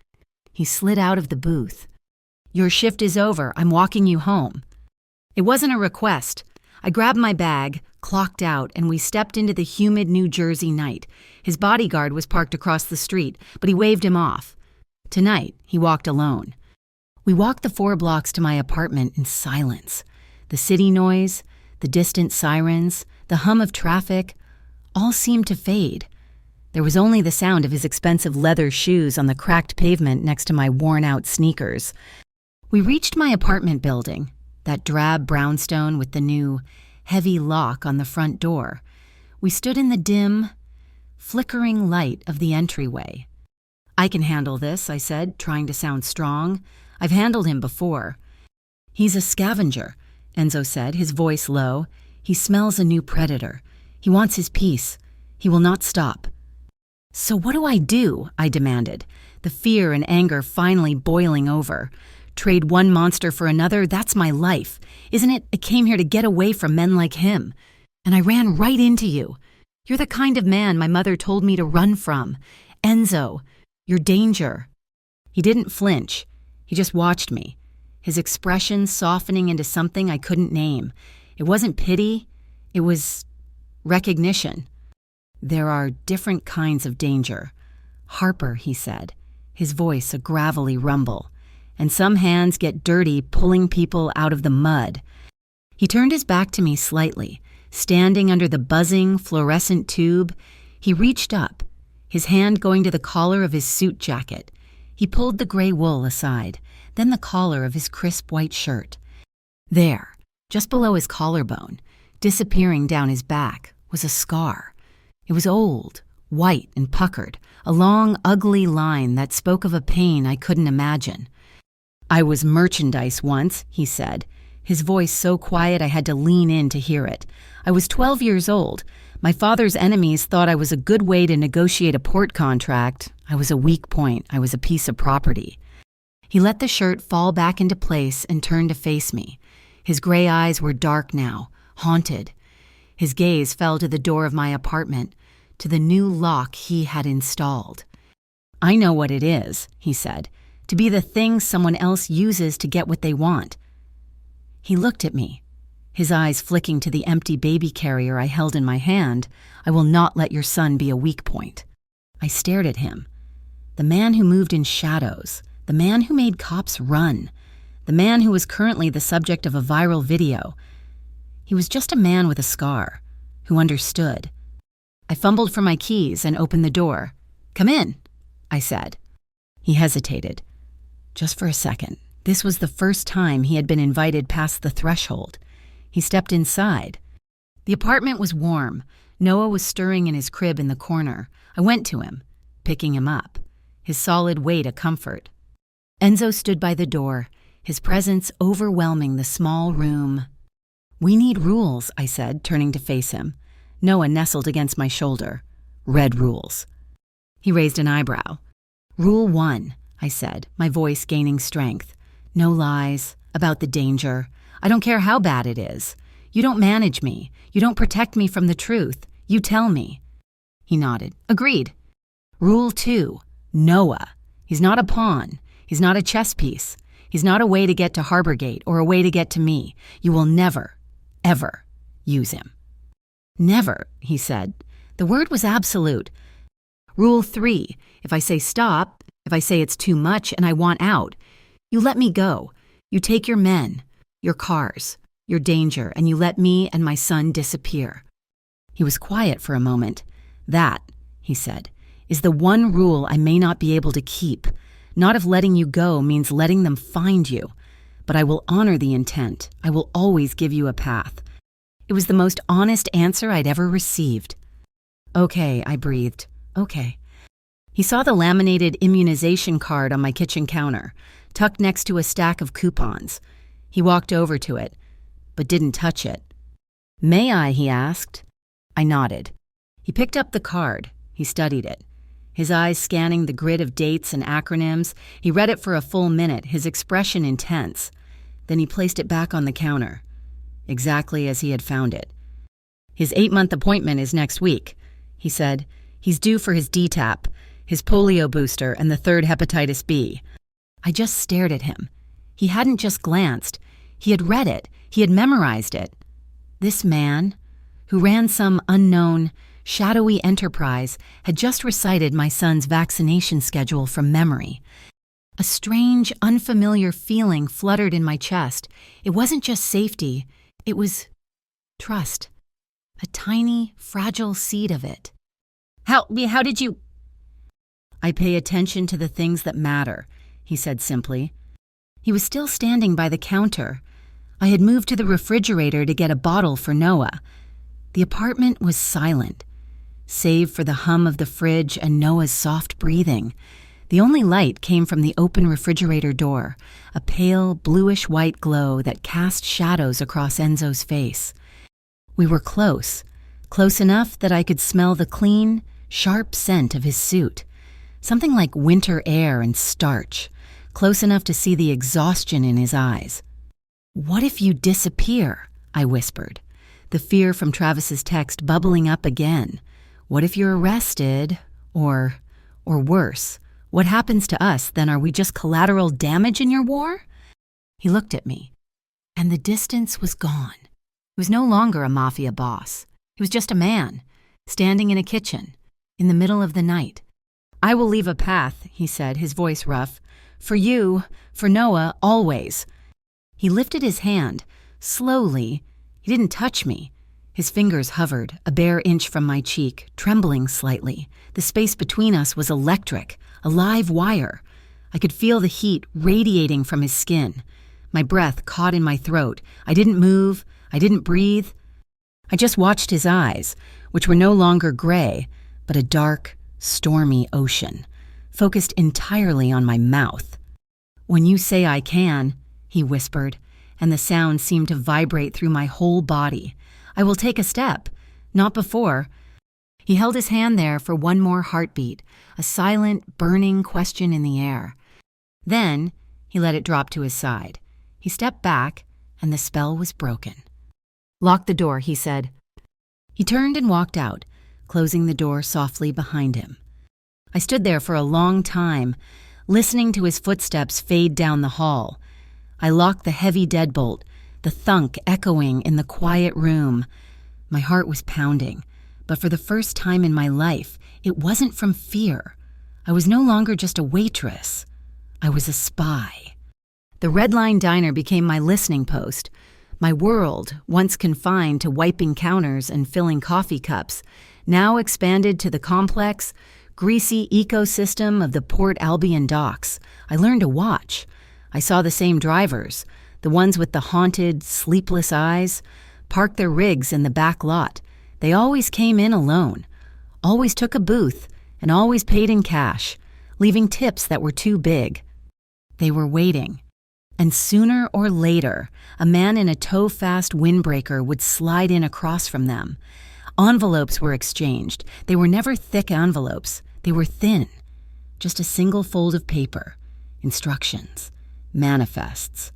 He slid out of the booth. "Your shift is over. I'm walking you home." It wasn't a request. I grabbed my bag, clocked out, and we stepped into the humid New Jersey night. His bodyguard was parked across the street, but he waved him off. Tonight, he walked alone. We walked the 4 blocks to my apartment in silence. The city noise, the distant sirens, the hum of traffic, all seemed to fade. There was only the sound of his expensive leather shoes on the cracked pavement next to my worn-out sneakers. We reached my apartment building, that drab brownstone with the new, heavy lock on the front door. We stood in the dim, flickering light of the entryway. "I can handle this," I said, trying to sound strong. "I've handled him before." "He's a scavenger," Enzo said, his voice low. "He smells a new predator. He wants his piece. He will not stop." "So what do?" I demanded, the fear and anger finally boiling over. "Trade one monster for another, that's my life. Isn't it? I came here to get away from men like him. And I ran right into you. You're the kind of man my mother told me to run from. Enzo, you're danger." He didn't flinch. He just watched me, his expression softening into something I couldn't name. It wasn't pity. It was recognition. "There are different kinds of danger. Harper," he said, his voice a gravelly rumble. "And some hands get dirty pulling people out of the mud." He turned his back to me slightly. Standing under the buzzing, fluorescent tube, he reached up, his hand going to the collar of his suit jacket. He pulled the gray wool aside, then the collar of his crisp white shirt. There, just below his collarbone, disappearing down his back, was a scar. It was old, white and puckered, a long, ugly line that spoke of a pain I couldn't imagine. "I was merchandise once," he said, his voice so quiet I had to lean in to hear it. "I was 12 years old. My father's enemies thought I was a good way to negotiate a port contract. I was a weak point. I was a piece of property." He let the shirt fall back into place and turned to face me. His gray eyes were dark now, haunted. His gaze fell to the door of my apartment, to the new lock he had installed. "I know what it is," he said, "to be the thing someone else uses to get what they want." He looked at me, his eyes flicking to the empty baby carrier I held in my hand. "I will not let your son be a weak point." I stared at him. The man who moved in shadows, the man who made cops run, the man who was currently the subject of a viral video. He was just a man with a scar, who understood. I fumbled for my keys and opened the door. "Come in," I said. He hesitated. Just for a second. This was the first time he had been invited past the threshold. He stepped inside. The apartment was warm. Noah was stirring in his crib in the corner. I went to him, picking him up, his solid weight a comfort. Enzo stood by the door, his presence overwhelming the small room. We need rules, I said, turning to face him. Noah nestled against my shoulder. Red rules. He raised an eyebrow. Rule 1, I said, my voice gaining strength. No lies, about the danger. I don't care how bad it is. You don't manage me. You don't protect me from the truth. You tell me. He nodded. Agreed. Rule 2, Noah. He's not a pawn. He's not a chess piece. He's not a way to get to Harbor Gate or a way to get to me. You will never, ever use him. Never, he said. The word was absolute. Rule 3, if I say stop, if I say it's too much and I want out, you let me go. You take your men, your cars, your danger, and you let me and my son disappear. He was quiet for a moment. That, he said, is the one rule I may not be able to keep. Not if letting you go means letting them find you. But I will honor the intent. I will always give you a path. It was the most honest answer I'd ever received. Okay, I breathed. Okay. He saw the laminated immunization card on my kitchen counter, tucked next to a stack of coupons. He walked over to it, but didn't touch it. May I, he asked. I nodded. He picked up the card. He studied it. His eyes scanning the grid of dates and acronyms. He read it for a full minute, his expression intense. Then he placed it back on the counter, exactly as he had found it. His 8-month appointment is next week, he said. He's due for his DTaP, his polio booster, and the 3rd hepatitis B. I just stared at him. He hadn't just glanced. He had read it. He had memorized it. This man, who ran some unknown, shadowy enterprise, had just recited my son's vaccination schedule from memory. A strange, unfamiliar feeling fluttered in my chest. It wasn't just safety. It was trust. A tiny, fragile seed of it. How did you... I pay attention to the things that matter, he said simply. He was still standing by the counter. I had moved to the refrigerator to get a bottle for Noah. The apartment was silent, save for the hum of the fridge and Noah's soft breathing. The only light came from the open refrigerator door, a pale, bluish-white glow that cast shadows across Enzo's face. We were close enough that I could smell the clean, sharp scent of his suit, something like winter air and starch, close enough to see the exhaustion in his eyes. What if you disappear? I whispered, the fear from Travis's text bubbling up again. What if you're arrested? Or worse, what happens to us? Then are we just collateral damage in your war? He looked at me, and the distance was gone. He was no longer a mafia boss. He was just a man, standing in a kitchen, in the middle of the night. I will leave a path, he said, his voice rough. For you, for Noah, always. He lifted his hand, slowly. He didn't touch me. His fingers hovered, a bare inch from my cheek, trembling slightly. The space between us was electric, a live wire. I could feel the heat radiating from his skin. My breath caught in my throat. I didn't move. I didn't breathe. I just watched his eyes, which were no longer gray, but a dark, stormy ocean, focused entirely on my mouth. When you say I can, he whispered, and the sound seemed to vibrate through my whole body. I will take a step, not before. He held his hand there for one more heartbeat, a silent, burning question in the air. Then he let it drop to his side. He stepped back, and the spell was broken. Lock the door, he said. He turned and walked out, closing the door softly behind him. I stood there for a long time, listening to his footsteps fade down the hall. I locked the heavy deadbolt, the thunk echoing in the quiet room. My heart was pounding, but for the first time in my life, it wasn't from fear. I was no longer just a waitress. I was a spy. The Red Line Diner became my listening post. My world, once confined to wiping counters and filling coffee cups, now expanded to the complex, greasy ecosystem of the Port Albion docks. I learned to watch. I saw the same drivers, the ones with the haunted, sleepless eyes, park their rigs in the back lot. They always came in alone, always took a booth, and always paid in cash, leaving tips that were too big. They were waiting. And sooner or later, a man in a tow-fast windbreaker would slide in across from them. Envelopes were exchanged. They were never thick envelopes. They were thin. Just a single fold of paper. Instructions. Manifests.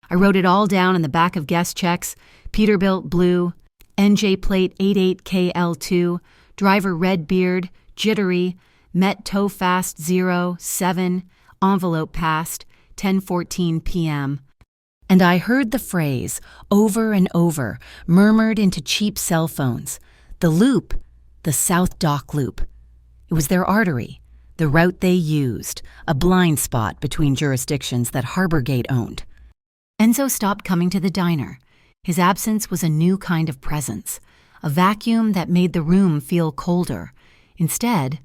I wrote it all down in the back of guest checks. Peterbilt blue, NJ plate 88KL2, driver red beard, jittery, met tow fast 07, envelope passed, 10:14 p.m. And I heard the phrase, over and over, murmured into cheap cell phones. The loop, the South Dock Loop. It was their artery, the route they used, a blind spot between jurisdictions that Harborgate owned. Enzo stopped coming to the diner. His absence was a new kind of presence, a vacuum that made the room feel colder. Instead,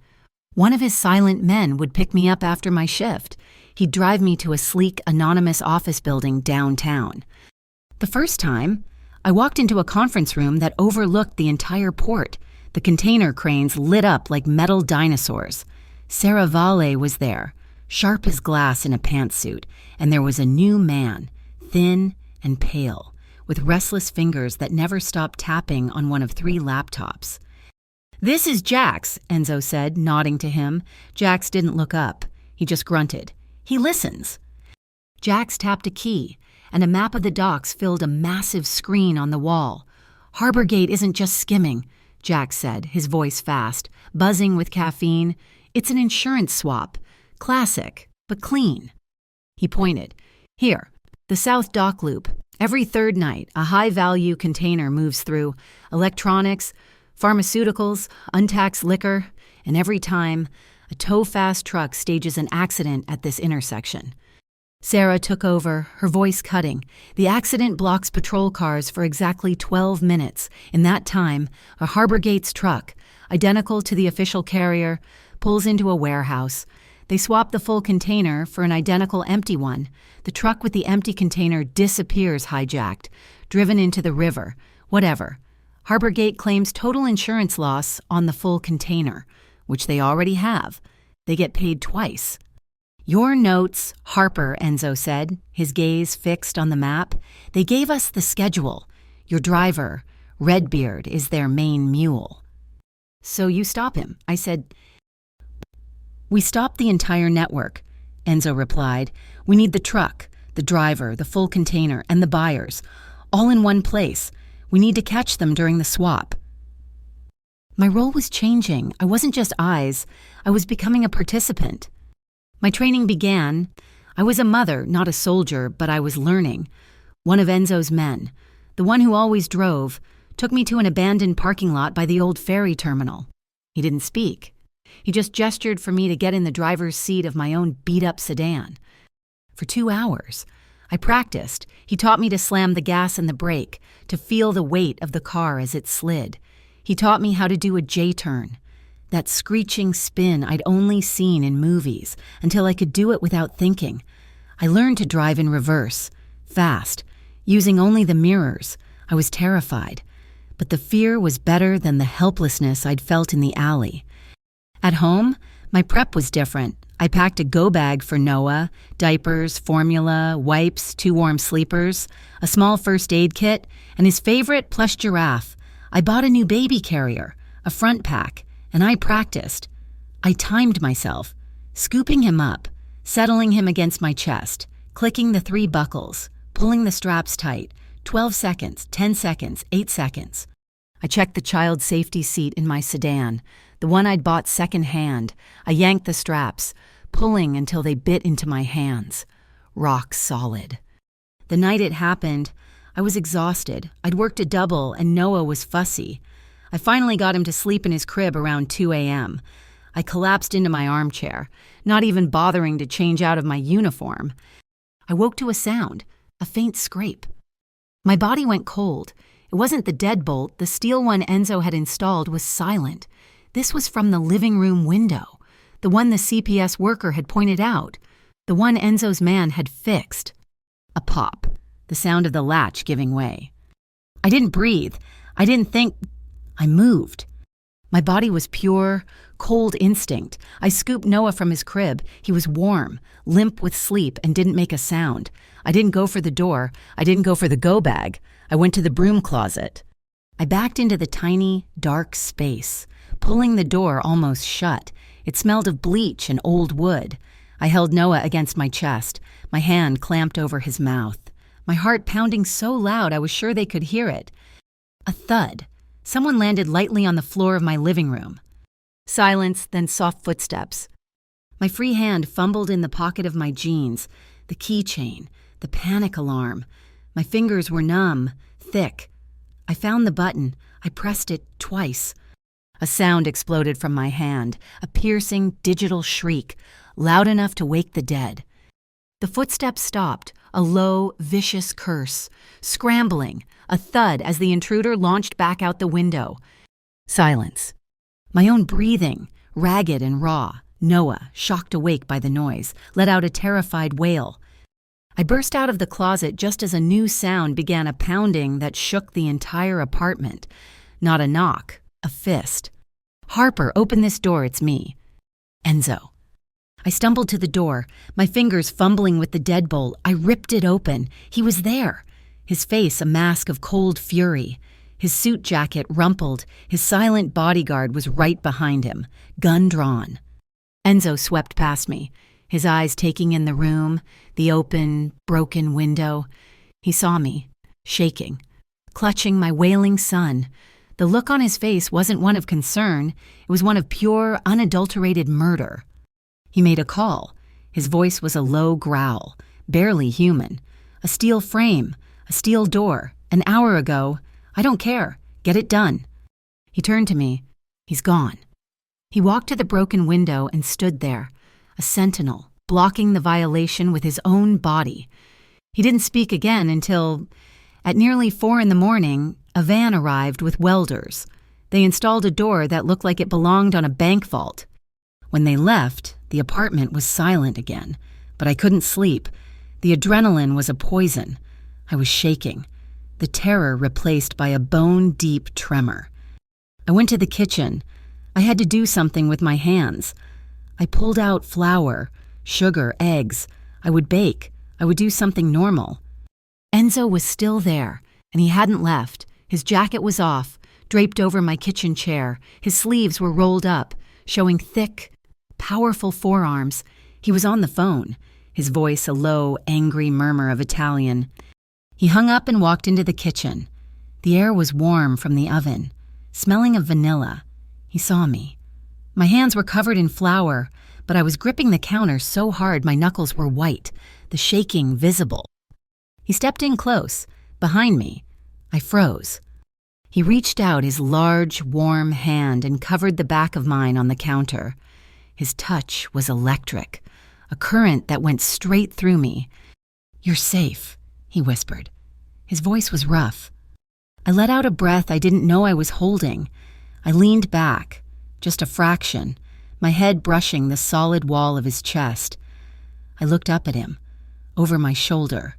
one of his silent men would pick me up after my shift. He'd drive me to a sleek, anonymous office building downtown. The first time, I walked into a conference room that overlooked the entire port. The container cranes lit up like metal dinosaurs. Sarah Valle was there, sharp as glass in a pantsuit, and there was a new man, thin and pale, with restless fingers that never stopped tapping on one of 3 laptops. "This is Jax," Enzo said, nodding to him. Jax didn't look up. He just grunted. "He listens." Jax tapped a key, and a map of the docks filled a massive screen on the wall. "Harborgate isn't just skimming," Jax said, his voice fast, buzzing with caffeine. "It's an insurance swap. Classic, but clean." He pointed. "Here, the South Dock Loop. Every third night, a high-value container moves through. Electronics, pharmaceuticals, untaxed liquor, and every time, a tow-fast truck stages an accident at this intersection." Sarah took over, her voice cutting. "The accident blocks patrol cars for exactly 12 minutes. In that time, a Harborgate's truck, identical to the official carrier, pulls into a warehouse. They swap the full container for an identical empty one. The truck with the empty container disappears hijacked, driven into the river, whatever. Harborgate claims total insurance loss on the full container, which they already have. They get paid twice." "Your notes, Harper," Enzo said, his gaze fixed on the map. "They gave us the schedule. Your driver, Redbeard, is their main mule." "So you stop him," I said. "We stopped the entire network," Enzo replied. "We need the truck, the driver, the full container, and the buyers, all in one place. We need to catch them during the swap." My role was changing. I wasn't just eyes. I was becoming a participant. My training began. I was a mother, not a soldier, but I was learning. One of Enzo's men, the one who always drove, took me to an abandoned parking lot by the old ferry terminal. He didn't speak. He just gestured for me to get in the driver's seat of my own beat-up sedan. For 2 hours, I practiced. He taught me to slam the gas and the brake, to feel the weight of the car as it slid. He taught me how to do a J-turn, that screeching spin I'd only seen in movies, until I could do it without thinking. I learned to drive in reverse, fast, using only the mirrors. I was terrified, but the fear was better than the helplessness I'd felt in the alley. At home, my prep was different. I packed a go bag for Noah, diapers, formula, wipes, 2 warm sleepers, a small first aid kit, and his favorite plush giraffe. I bought a new baby carrier, a front pack, and I practiced. I timed myself, scooping him up, settling him against my chest, clicking the 3 buckles, pulling the straps tight, 12 seconds, 10 seconds, 8 seconds. I checked the child safety seat in my sedan, the one I'd bought secondhand. I yanked the straps, pulling until they bit into my hands. Rock solid. The night it happened, I was exhausted. I'd worked a double, and Noah was fussy. I finally got him to sleep in his crib around 2 a.m. I collapsed into my armchair, not even bothering to change out of my uniform. I woke to a sound, a faint scrape. My body went cold. It wasn't the deadbolt. The steel one Enzo had installed was silent. This was from the living room window, the one the CPS worker had pointed out, the one Enzo's man had fixed. A pop, the sound of the latch giving way. I didn't breathe. I didn't think. I moved. My body was pure, cold instinct. I scooped Noah from his crib. He was warm, limp with sleep, and didn't make a sound. I didn't go for the door. I didn't go for the go bag. I went to the broom closet. I backed into the tiny, dark space, pulling the door almost shut. It smelled of bleach and old wood. I held Noah against my chest, my hand clamped over his mouth, my heart pounding so loud I was sure they could hear it. A thud. Someone landed lightly on the floor of my living room. Silence, then soft footsteps. My free hand fumbled in the pocket of my jeans, the keychain, the panic alarm. My fingers were numb, thick. I found the button. I pressed it twice. A sound exploded from my hand, a piercing digital shriek, loud enough to wake the dead. The footsteps stopped, a low, vicious curse, scrambling, a thud as the intruder launched back out the window. Silence. My own breathing, ragged and raw. Noah, shocked awake by the noise, let out a terrified wail. I burst out of the closet just as a new sound began, a pounding that shook the entire apartment. Not a knock, a fist. "Harper, open this door, it's me." Enzo. I stumbled to the door, my fingers fumbling with the deadbolt. I ripped it open. He was there, his face a mask of cold fury. His suit jacket rumpled, his silent bodyguard was right behind him, gun drawn. Enzo swept past me, his eyes taking in the room, the open, broken window. He saw me, shaking, clutching my wailing son. The look on his face wasn't one of concern, it was one of pure, unadulterated murder. He made a call. His voice was a low growl, barely human. A steel frame, a steel door. An hour ago. I don't care. Get it done. He turned to me. He's gone. He walked to the broken window and stood there, a sentinel, blocking the violation with his own body. He didn't speak again until, at nearly 4 a.m, a van arrived with welders. They installed a door that looked like it belonged on a bank vault. When they left, the apartment was silent again, but I couldn't sleep. The adrenaline was a poison. I was shaking, the terror replaced by a bone-deep tremor. I went to the kitchen. I had to do something with my hands. I pulled out flour, sugar, eggs. I would bake. I would do something normal. Enzo was still there, and he hadn't left. His jacket was off, draped over my kitchen chair. His sleeves were rolled up, showing thick, powerful forearms. He was on the phone, his voice a low, angry murmur of Italian. He hung up and walked into the kitchen. The air was warm from the oven, smelling of vanilla. He saw me. My hands were covered in flour, but I was gripping the counter so hard my knuckles were white, the shaking visible. He stepped in close, behind me. I froze. He reached out his large, warm hand and covered the back of mine on the counter. His touch was electric, a current that went straight through me. "You're safe," he whispered. His voice was rough. I let out a breath I didn't know I was holding. I leaned back, just a fraction, my head brushing the solid wall of his chest. I looked up at him, over my shoulder.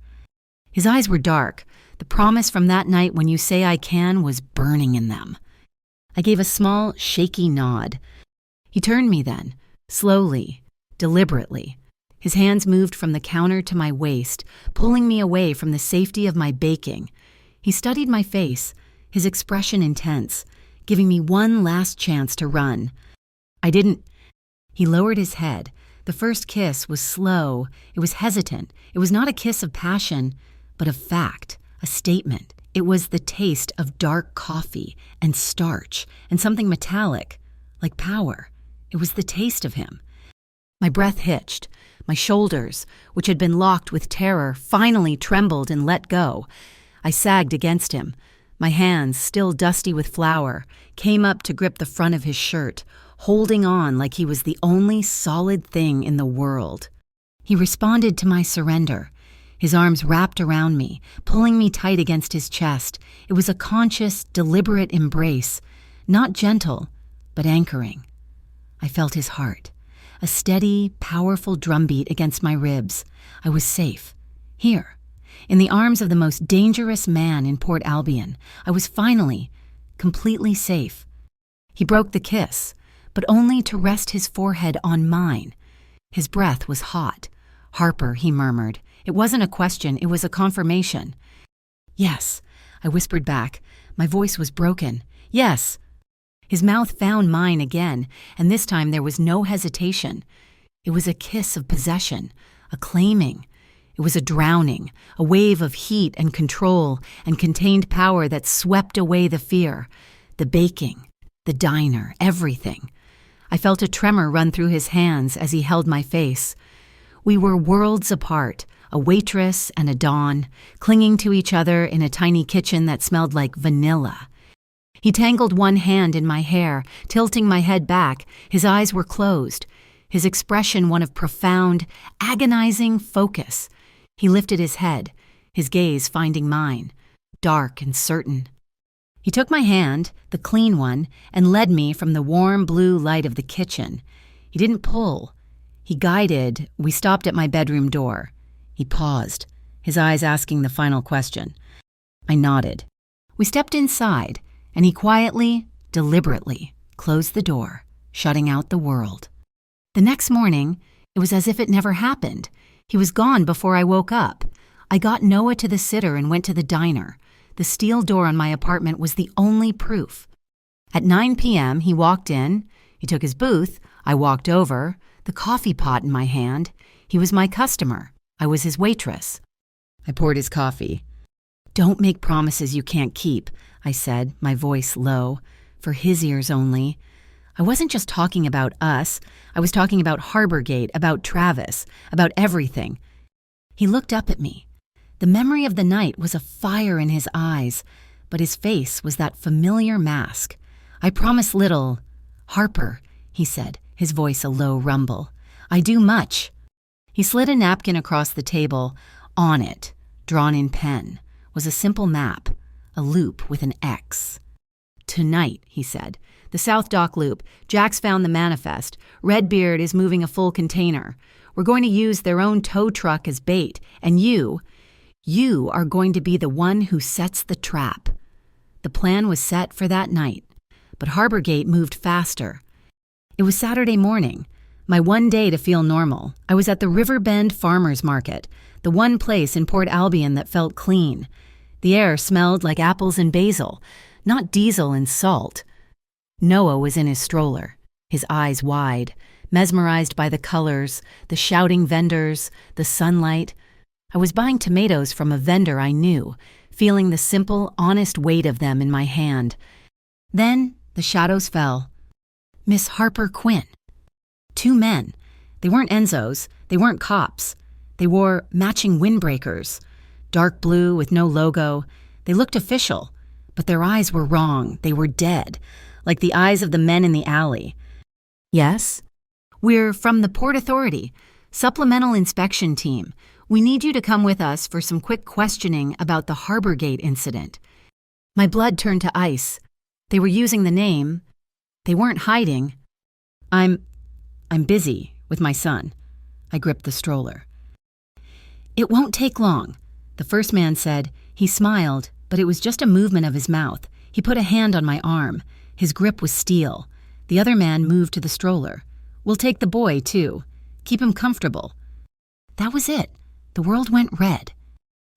His eyes were dark. The promise from that night when you say I can was burning in them. I gave a small, shaky nod. He turned me then, slowly, deliberately. His hands moved from the counter to my waist, pulling me away from the safety of my baking. He studied my face, his expression intense, giving me one last chance to run. I didn't. He lowered his head. The first kiss was slow. It was hesitant. It was not a kiss of passion, but of fact, a statement. It was the taste of dark coffee and starch and something metallic, like power. It was the taste of him. My breath hitched. My shoulders, which had been locked with terror, finally trembled and let go. I sagged against him. My hands, still dusty with flour, came up to grip the front of his shirt, holding on like he was the only solid thing in the world. He responded to my surrender. His arms wrapped around me, pulling me tight against his chest. It was a conscious, deliberate embrace, not gentle, but anchoring. I felt his heart, a steady, powerful drumbeat against my ribs. I was safe. Here, in the arms of the most dangerous man in Port Albion. I was finally, completely safe. He broke the kiss, but only to rest his forehead on mine. His breath was hot. "Harper," he murmured. It wasn't a question, it was a confirmation. "Yes," I whispered back. My voice was broken. "Yes." His mouth found mine again, and this time there was no hesitation. It was a kiss of possession, a claiming. It was a drowning, a wave of heat and control and contained power that swept away the fear, the baking, the diner, everything. I felt a tremor run through his hands as he held my face. We were worlds apart, a waitress and a Don, clinging to each other in a tiny kitchen that smelled like vanilla. He tangled one hand in my hair, tilting my head back. His eyes were closed, his expression one of profound, agonizing focus. He lifted his head, his gaze finding mine, dark and certain. He took my hand, the clean one, and led me from the warm blue light of the kitchen. He didn't pull. He guided. We stopped at my bedroom door. He paused, his eyes asking the final question. I nodded. We stepped inside, and he quietly, deliberately, closed the door, shutting out the world. The next morning, it was as if it never happened. He was gone before I woke up. I got Noah to the sitter and went to the diner. The steel door on my apartment was the only proof. At 9 p.m., he walked in. He took his booth. I walked over, the coffee pot in my hand. He was my customer. I was his waitress. I poured his coffee. "Don't make promises you can't keep," I said, my voice low, for his ears only. I wasn't just talking about us. I was talking about Harborgate, about Travis, about everything. He looked up at me. The memory of the night was a fire in his eyes, but his face was that familiar mask. "I promise little." "Harper," he said, his voice a low rumble. "I do much." He slid a napkin across the table. On it, drawn in pen, was a simple map, a loop with an X. "Tonight," he said, "the South Dock Loop. Jack's found the manifest. Redbeard is moving a full container. We're going to use their own tow truck as bait, and you are going to be the one who sets the trap." The plan was set for that night, but Harborgate moved faster. It was Saturday morning, my one day to feel normal. I was at the Riverbend Farmers Market, the one place in Port Albion that felt clean. The air smelled like apples and basil, not diesel and salt. Noah was in his stroller, his eyes wide, mesmerized by the colors, the shouting vendors, the sunlight. I was buying tomatoes from a vendor I knew, feeling the simple, honest weight of them in my hand. Then the shadows fell. Miss Harper Quinn. Two men. They weren't Enzos. They weren't cops. They wore matching windbreakers. Dark blue with no logo. They looked official, but their eyes were wrong. They were dead, like the eyes of the men in the alley. "Yes?" "We're from the Port Authority, supplemental inspection team. We need you to come with us for some quick questioning about the Harborgate incident." My blood turned to ice. They were using the name. They weren't hiding. I'm busy with my son." I gripped the stroller. "It won't take long," the first man said. He smiled, but it was just a movement of his mouth. He put a hand on my arm. His grip was steel. The other man moved to the stroller. "We'll take the boy, too. Keep him comfortable." That was it. The world went red.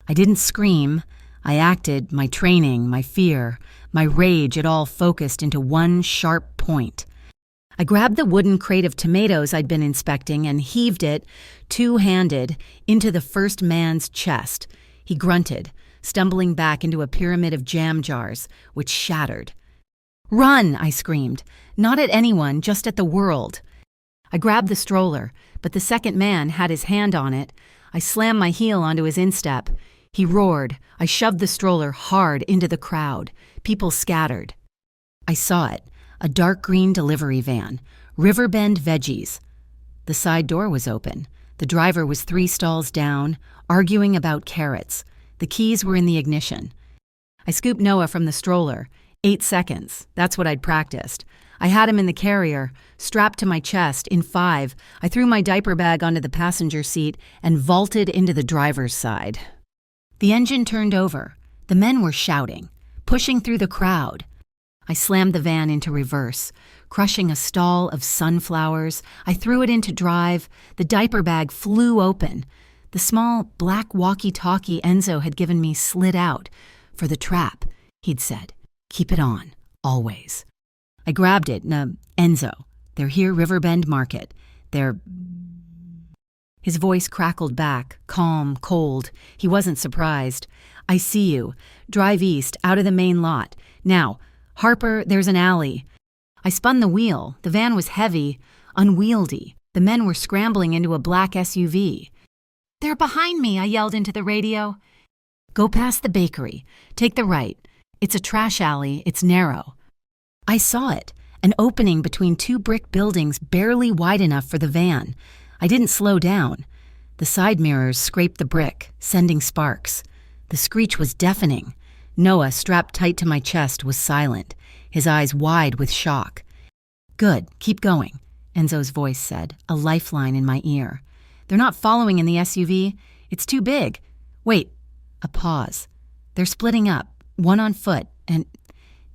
I didn't scream. I acted, my training, my fear, my rage, it all focused into one sharp point. I grabbed the wooden crate of tomatoes I'd been inspecting and heaved it, two-handed, into the first man's chest. He grunted, stumbling back into a pyramid of jam jars, which shattered. "Run!" I screamed. Not at anyone, just at the world. I grabbed the stroller, but the second man had his hand on it. I slammed my heel onto his instep. He roared. I shoved the stroller hard into the crowd. People scattered. I saw it, a dark green delivery van, Riverbend Veggies. The side door was open. The driver was 3 stalls down, arguing about carrots. The keys were in the ignition. I scooped Noah from the stroller. 8 seconds. That's what I'd practiced. I had him in the carrier, strapped to my chest. In 5, I threw my diaper bag onto the passenger seat and vaulted into the driver's side. The engine turned over. The men were shouting, pushing through the crowd. I slammed the van into reverse. Crushing a stall of sunflowers, I threw it into drive. The diaper bag flew open. The small black walkie-talkie Enzo had given me slid out. "For the trap," he'd said. "Keep it on, always." I grabbed it. Enzo, they're here, Riverbend Market. They're... His voice crackled back, calm, cold. He wasn't surprised. "I see you. Drive east, out of the main lot. Now, Harper, there's an alley." I spun the wheel. The van was heavy, unwieldy. The men were scrambling into a black SUV. "They're behind me," I yelled into the radio. "Go past the bakery. Take the right. It's a trash alley. It's narrow." I saw it, an opening between two brick buildings barely wide enough for the van. I didn't slow down. The side mirrors scraped the brick, sending sparks. The screech was deafening. Noah, strapped tight to my chest, was silent, his eyes wide with shock. "Good, keep going," Enzo's voice said, a lifeline in my ear. "They're not following in the SUV. It's too big. Wait." A pause. "They're splitting up, one on foot, and...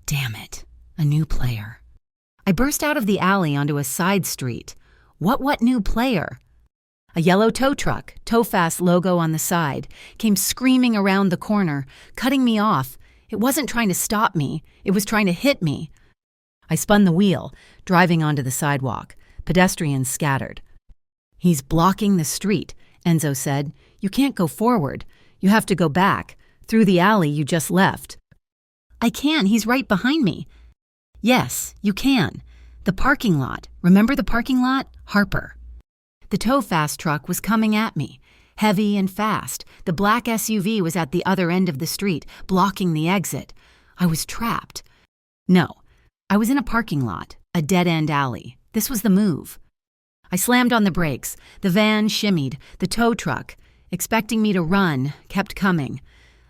Damn it, a new player." I burst out of the alley onto a side street. What new player? A yellow tow truck, Towfast logo on the side, came screaming around the corner, cutting me off. It wasn't trying to stop me. It was trying to hit me. I spun the wheel, driving onto the sidewalk. Pedestrians scattered. "He's blocking the street," Enzo said. "You can't go forward. You have to go back, through the alley you just left." "I can. He's right behind me." "Yes, you can. The parking lot. Remember the parking lot? Harper." The Towfast truck was coming at me, heavy and fast. The black SUV was at the other end of the street, blocking the exit. I was trapped. No, I was in a parking lot, a dead-end alley. This was the move. I slammed on the brakes. The van shimmied. The tow truck, expecting me to run, kept coming.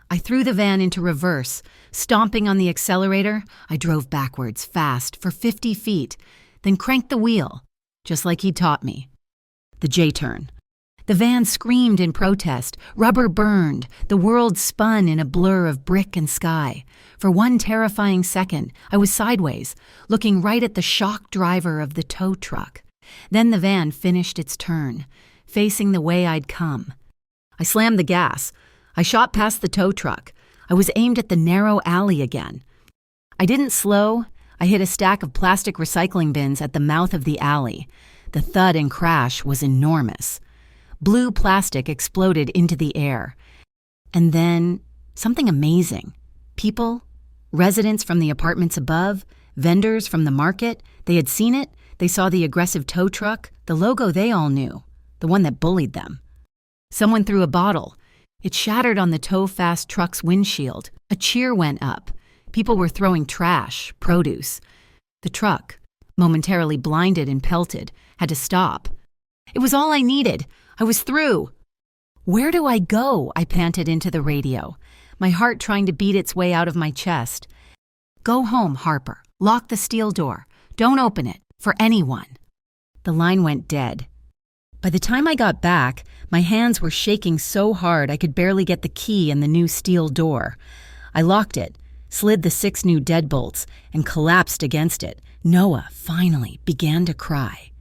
I threw the van into reverse. Stomping on the accelerator, I drove backwards, fast, for 50 feet, then cranked the wheel, just like he'd taught me. The J-turn. The van screamed in protest. Rubber burned. The world spun in a blur of brick and sky. For one terrifying second, I was sideways, looking right at the shocked driver of the tow truck. Then the van finished its turn, facing the way I'd come. I slammed the gas. I shot past the tow truck. I was aimed at the narrow alley again. I didn't slow. I hit a stack of plastic recycling bins at the mouth of the alley. The thud and crash was enormous. Blue plastic exploded into the air. And then, something amazing. People, residents from the apartments above, vendors from the market, they had seen it. They saw the aggressive tow truck, the logo they all knew, the one that bullied them. Someone threw a bottle. It shattered on the Towfast truck's windshield. A cheer went up. People were throwing trash, produce. The truck, momentarily blinded and pelted, had to stop. It was all I needed. I was through. "Where do I go?" I panted into the radio, my heart trying to beat its way out of my chest. "Go home, Harper. Lock the steel door. Don't open it, for anyone." The line went dead. By the time I got back, my hands were shaking so hard I could barely get the key in the new steel door. I locked it, slid the 6 new deadbolts, and collapsed against it. Noah, finally, began to cry.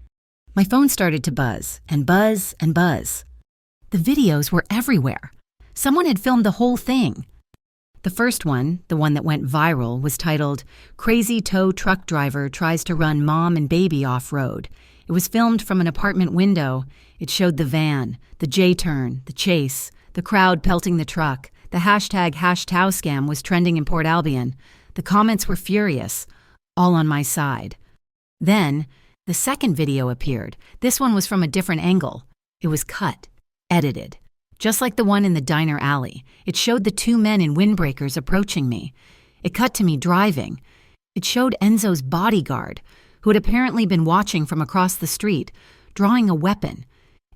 My phone started to buzz, and buzz, and buzz. The videos were everywhere. Someone had filmed the whole thing. The first one, the one that went viral, was titled, "Crazy Tow Truck Driver Tries to Run Mom and Baby Off-Road." It was filmed from an apartment window. It showed the van, the J-turn, the chase, the crowd pelting the truck. The #HashTowScam was trending in Port Albion. The comments were furious, all on my side. Then, the second video appeared. This one was from a different angle. It was cut, edited. Just like the one in the diner alley, it showed the 2 men in windbreakers approaching me. It cut to me driving. It showed Enzo's bodyguard, who had apparently been watching from across the street, drawing a weapon.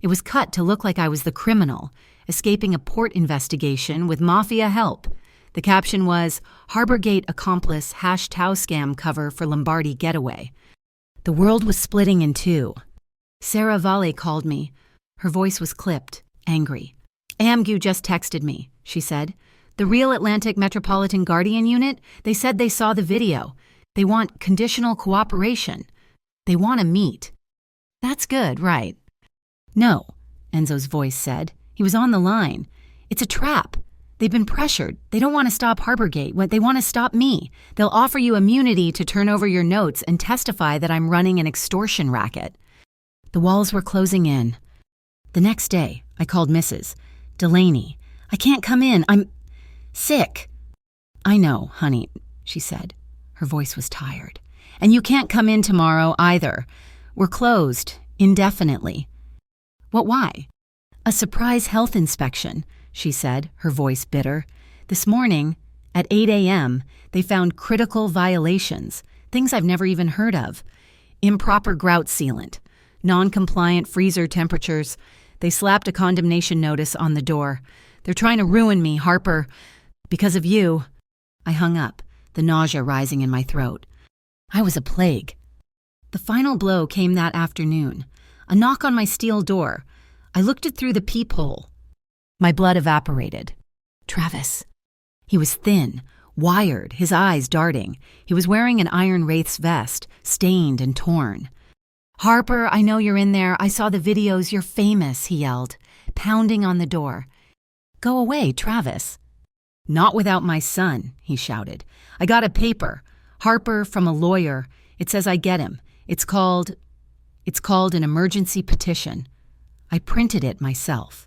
It was cut to look like I was the criminal, escaping a port investigation with Mafia help. The caption was, "Harborgate Accomplice #TowScam Cover for Lombardi Getaway." The world was splitting in two. Sarah Valle called me. Her voice was clipped, angry. "AMGU just texted me," she said. "The Real Atlantic Metropolitan Guardian Unit, they said they saw the video. They want conditional cooperation. They want to meet. That's good, right? No, Enzo's voice said. He was on the line. It's a trap. They've been pressured. They don't want to stop Harborgate. They want to stop me. They'll offer you immunity to turn over your notes and testify that I'm running an extortion racket. The walls were closing in. The next day, I called Mrs. Delaney. I can't come in. I'm sick. I know, honey, she said. Her voice was tired. And you can't come in tomorrow either. We're closed indefinitely. What, why? A surprise health inspection, she said, her voice bitter. This morning, at 8 a.m., they found critical violations, things I've never even heard of. Improper grout sealant, non-compliant freezer temperatures. They slapped a condemnation notice on the door. They're trying to ruin me, Harper. Because of you. I hung up, the nausea rising in my throat. I was a plague. The final blow came that afternoon. A knock on my steel door. I looked it through the peephole. My blood evaporated. Travis. He was thin, wired, his eyes darting. He was wearing an Iron Wraith's vest, stained and torn. Harper, I know you're in there. I saw the videos. You're famous, he yelled, pounding on the door. Go away, Travis. Not without my son, he shouted. I got a paper. Harper, from a lawyer. It says I get him. It's called an emergency petition. I printed it myself.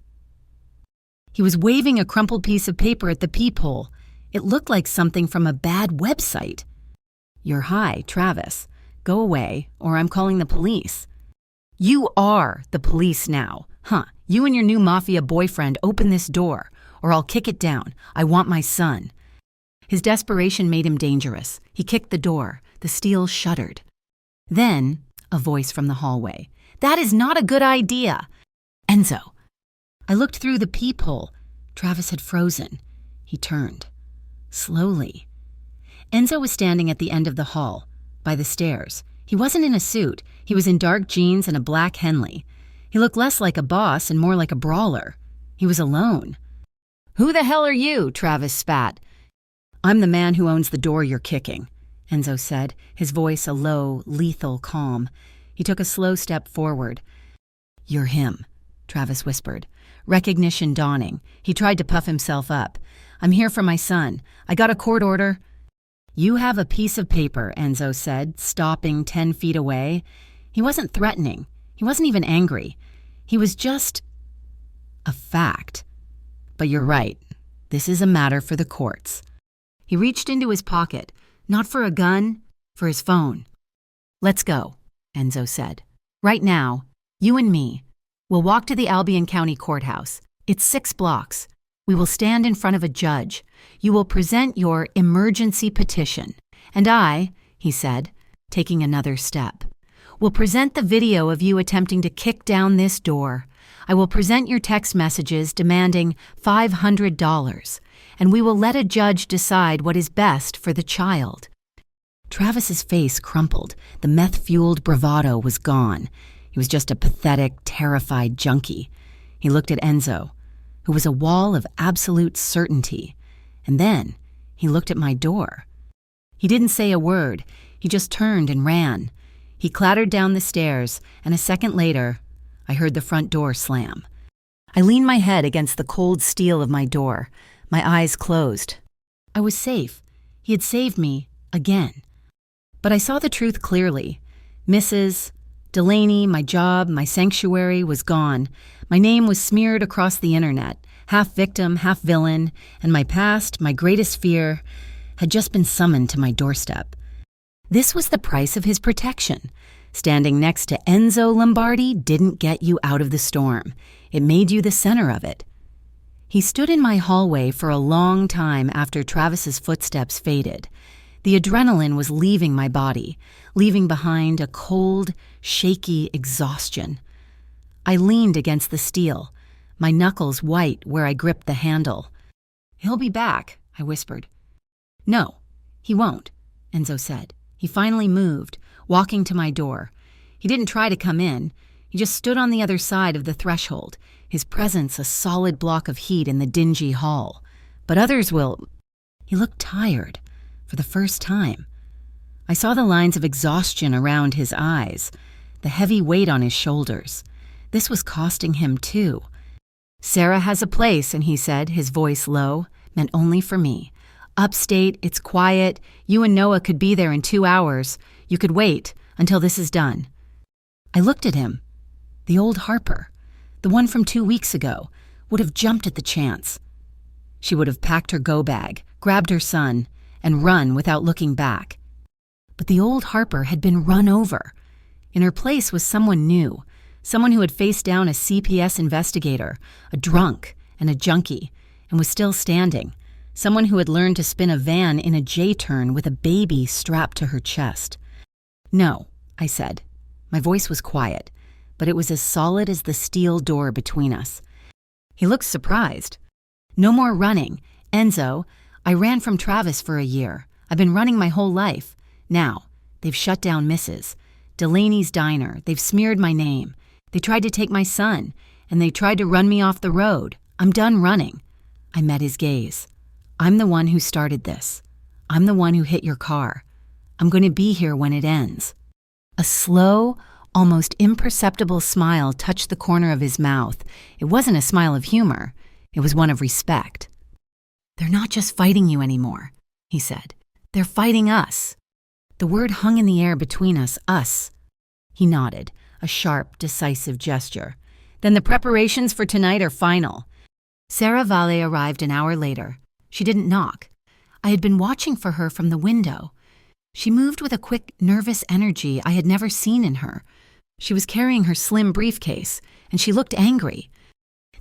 He was waving a crumpled piece of paper at the peephole. It looked like something from a bad website. You're high, Travis. Go away, or I'm calling the police. You are the police now. You and your new mafia boyfriend open this door, or I'll kick it down. I want my son. His desperation made him dangerous. He kicked the door. The steel shuddered. Then, a voice from the hallway. That is not a good idea. Enzo. I looked through the peephole. Travis had frozen. He turned. Slowly. Enzo was standing at the end of the hall, by the stairs. He wasn't in a suit. He was in dark jeans and a black Henley. He looked less like a boss and more like a brawler. He was alone. Who the hell are you? Travis spat. I'm the man who owns the door you're kicking, Enzo said, his voice a low, lethal calm. He took a slow step forward. You're him, Travis whispered. Recognition dawning. He tried to puff himself up. I'm here for my son. I got a court order. You have a piece of paper, Enzo said, stopping 10 feet away. He wasn't threatening. He wasn't even angry. He was just a fact. But you're right. This is a matter for the courts. He reached into his pocket, not for a gun, for his phone. Let's go, Enzo said. Right now, you and me. We'll walk to the Albion County Courthouse. It's 6 blocks. We will stand in front of a judge. You will present your emergency petition. And I, he said, taking another step, will present the video of you attempting to kick down this door. I will present your text messages demanding $500, and we will let a judge decide what is best for the child. Travis's face crumpled. The meth-fueled bravado was gone. He was just a pathetic, terrified junkie. He looked at Enzo, who was a wall of absolute certainty. And then he looked at my door. He didn't say a word. He just turned and ran. He clattered down the stairs, and a second later, I heard the front door slam. I leaned my head against the cold steel of my door, my eyes closed. I was safe. He had saved me again. But I saw the truth clearly. Mrs. Delaney, my job, my sanctuary was gone. My name was smeared across the internet, half victim, half villain, and my past, my greatest fear, had just been summoned to my doorstep. This was the price of his protection. Standing next to Enzo Lombardi didn't get you out of the storm. It made you the center of it. He stood in my hallway for a long time after Travis's footsteps faded. The adrenaline was leaving my body, leaving behind a cold, shaky exhaustion. I leaned against the steel, my knuckles white where I gripped the handle. He'll be back, I whispered. No, he won't, Enzo said. He finally moved, walking to my door. He didn't try to come in. He just stood on the other side of the threshold, his presence a solid block of heat in the dingy hall. But others will... He looked tired, for the first time. I saw the lines of exhaustion around his eyes, the heavy weight on his shoulders. This was costing him too. "Sarah has a place," and he said, his voice low, "meant only for me. Upstate, it's quiet. You and Noah could be there in 2 hours. You could wait until this is done." I looked at him. The old Harper, the one from 2 weeks ago, would have jumped at the chance. She would have packed her go-bag, grabbed her son, and run without looking back. But the old Harper had been run over. In her place was someone new, someone who had faced down a CPS investigator, a drunk and a junkie, and was still standing, someone who had learned to spin a van in a J-turn with a baby strapped to her chest. "No," I said. My voice was quiet, but it was as solid as the steel door between us. He looked surprised. "No more running. Enzo, I ran from Travis for a year. I've been running my whole life. Now, they've shut down Mrs. Delaney's Diner. They've smeared my name. They tried to take my son, and they tried to run me off the road. I'm done running." I met his gaze. "I'm the one who started this. I'm the one who hit your car. I'm going to be here when it ends." A slow, almost imperceptible smile touched the corner of his mouth. It wasn't a smile of humor. It was one of respect. "They're not just fighting you anymore," he said. "They're fighting us." The word hung in the air between us, us. He nodded, a sharp, decisive gesture. "Then the preparations for tonight are final." Sarah Valle arrived an hour later. She didn't knock. I had been watching for her from the window. She moved with a quick, nervous energy I had never seen in her. She was carrying her slim briefcase, and she looked angry.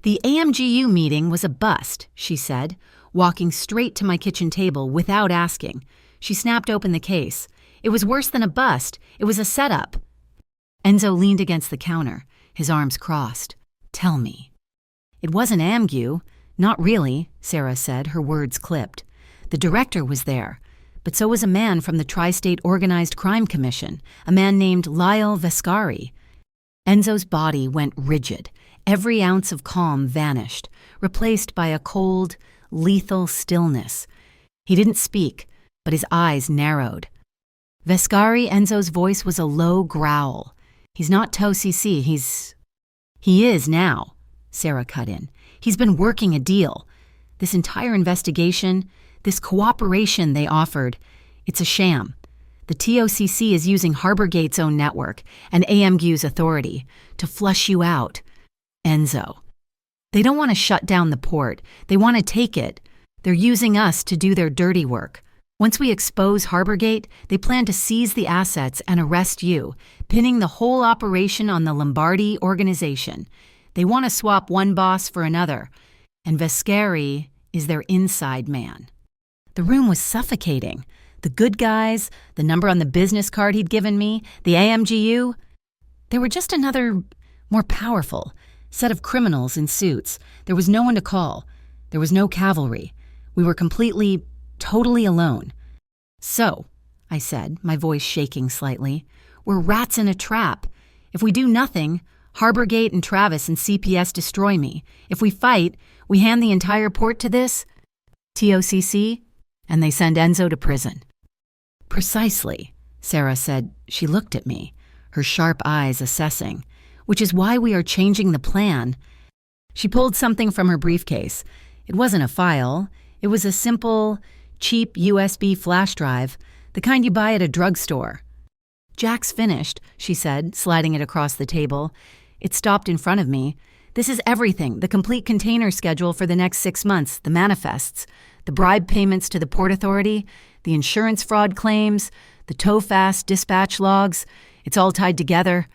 "The AMGU meeting was a bust," she said, walking straight to my kitchen table without asking. She snapped open the case. "It was worse than a bust. It was a setup." Enzo leaned against the counter, his arms crossed. "Tell me." "It wasn't AMGU. Not really," Sarah said, her words clipped. "The director was there, but so was a man from the Tri-State Organized Crime Commission, a man named Lyle Vescari." Enzo's body went rigid. Every ounce of calm vanished, replaced by a cold, lethal stillness. He didn't speak, but his eyes narrowed. Vescari, Enzo's voice was a low growl. "He's not TOCC, He is now," Sarah cut in. "He's been working a deal. This entire investigation, this cooperation they offered, it's a sham. The TOCC is using Harborgate's own network and AMGU's authority to flush you out. Enzo. They don't want to shut down the port. They want to take it. They're using us to do their dirty work. Once we expose Harborgate, they plan to seize the assets and arrest you, pinning the whole operation on the Lombardi organization. They want to swap one boss for another, and Vescari is their inside man." The room was suffocating. The good guys, the number on the business card he'd given me, the AMGU, they were just another, more powerful set of criminals in suits. There was no one to call. There was no cavalry. We were completely, totally alone. "So," I said, my voice shaking slightly, "we're rats in a trap. If we do nothing, Harborgate and Travis and CPS destroy me. If we fight, we hand the entire port to this TOCC, and they send Enzo to prison." "Precisely," Sarah said. She looked at me, her sharp eyes assessing. "Which is why we are changing the plan." She pulled something from her briefcase. It wasn't a file. It was a simple, cheap USB flash drive, the kind you buy at a drugstore. "Jack's finished," she said, sliding it across the table. It stopped in front of me. "This is everything, the complete container schedule for the next 6 months, the manifests, the bribe payments to the Port Authority, the insurance fraud claims, the TOFAS dispatch logs. It's all tied together."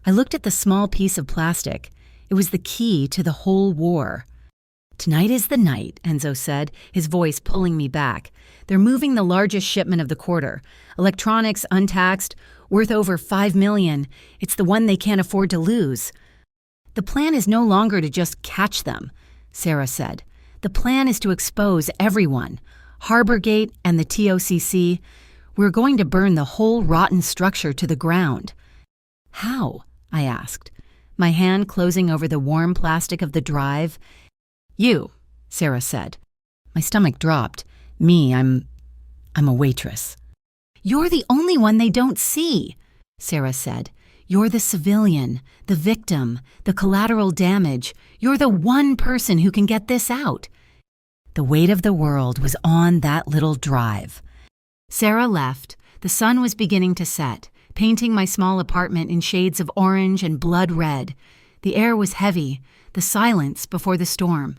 I looked at the small piece of plastic. It was the key to the whole war. "Tonight is the night," Enzo said, his voice pulling me back. "They're moving the largest shipment of the quarter. Electronics, untaxed, worth over $5 million. It's the one they can't afford to lose." "The plan is no longer to just catch them," Sarah said. "The plan is to expose everyone. Harborgate and the TOCC. We're going to burn the whole rotten structure to the ground." "How?" I asked, my hand closing over the warm plastic of the drive. "You," Sarah said. My stomach dropped. "Me, I'm a waitress." "You're the only one they don't see," Sarah said. "You're the civilian, the victim, the collateral damage. You're the one person who can get this out." The weight of the world was on that little drive. Sarah left. The sun was beginning to set, painting my small apartment in shades of orange and blood red. The air was heavy, the silence before the storm.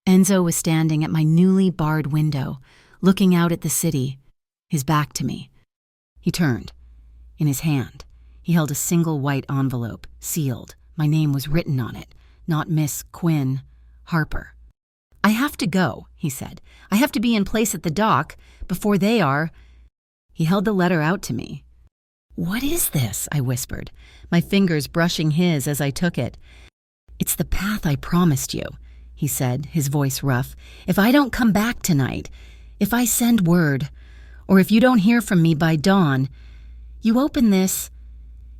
Enzo was standing at my newly barred window, looking out at the city, his back to me. He turned. In his hand, he held a single white envelope, sealed. My name was written on it, not Miss Quinn, Harper. "I have to go," he said. "I have to be in place at the dock before they are." He held the letter out to me. "What is this?" I whispered, my fingers brushing his as I took it. "It's the path I promised you," he said, his voice rough. "If I don't come back tonight, if I send word, or if you don't hear from me by dawn, you open this.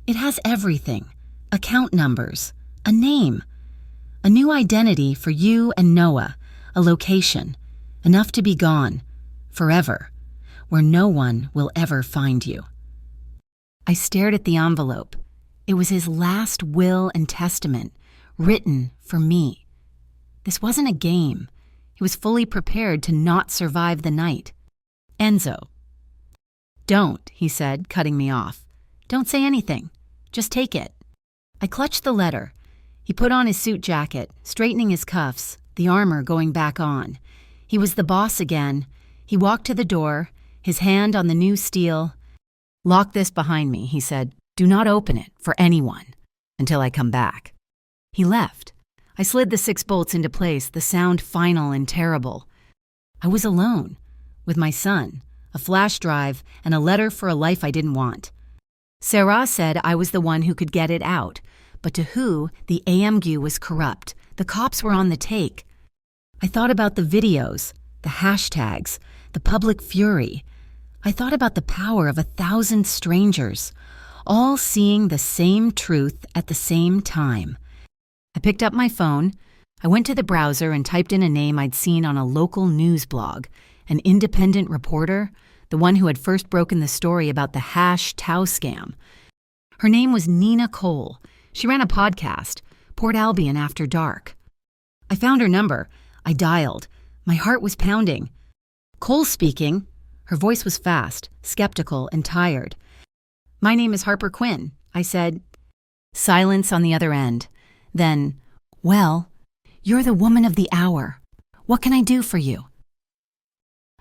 It has everything. Account numbers, a name, a new identity for you and Noah, a location, enough to be gone, forever, where no one will ever find you." I stared at the envelope. It was his last will and testament, written for me. This wasn't a game. He was fully prepared to not survive the night. "Enzo." "Don't," he said, cutting me off. "Don't say anything. Just take it." I clutched the letter. He put on his suit jacket, straightening his cuffs, the armor going back on. He was the boss again. He walked to the door, his hand on the new steel. "Lock this behind me," he said. "Do not open it for anyone until I come back." He left. I slid the 6 bolts into place, the sound final and terrible. I was alone, with my son, a flash drive, and a letter for a life I didn't want. Sarah said I was the one who could get it out, but to who the AMG was corrupt. The cops were on the take. I thought about the videos, the hashtags, the public fury. I thought about the power of 1,000 strangers, all seeing the same truth at the same time. I picked up my phone. I went to the browser and typed in a name I'd seen on a local news blog, an independent reporter, the one who had first broken the story about the Tau scam. Her name was Nina Cole. She ran a podcast, Port Albion After Dark. I found her number. I dialed. My heart was pounding. "Cole speaking." Her voice was fast, skeptical, and tired. "My name is Harper Quinn," I said. Silence on the other end. Then, "Well, you're the woman of the hour. What can I do for you?"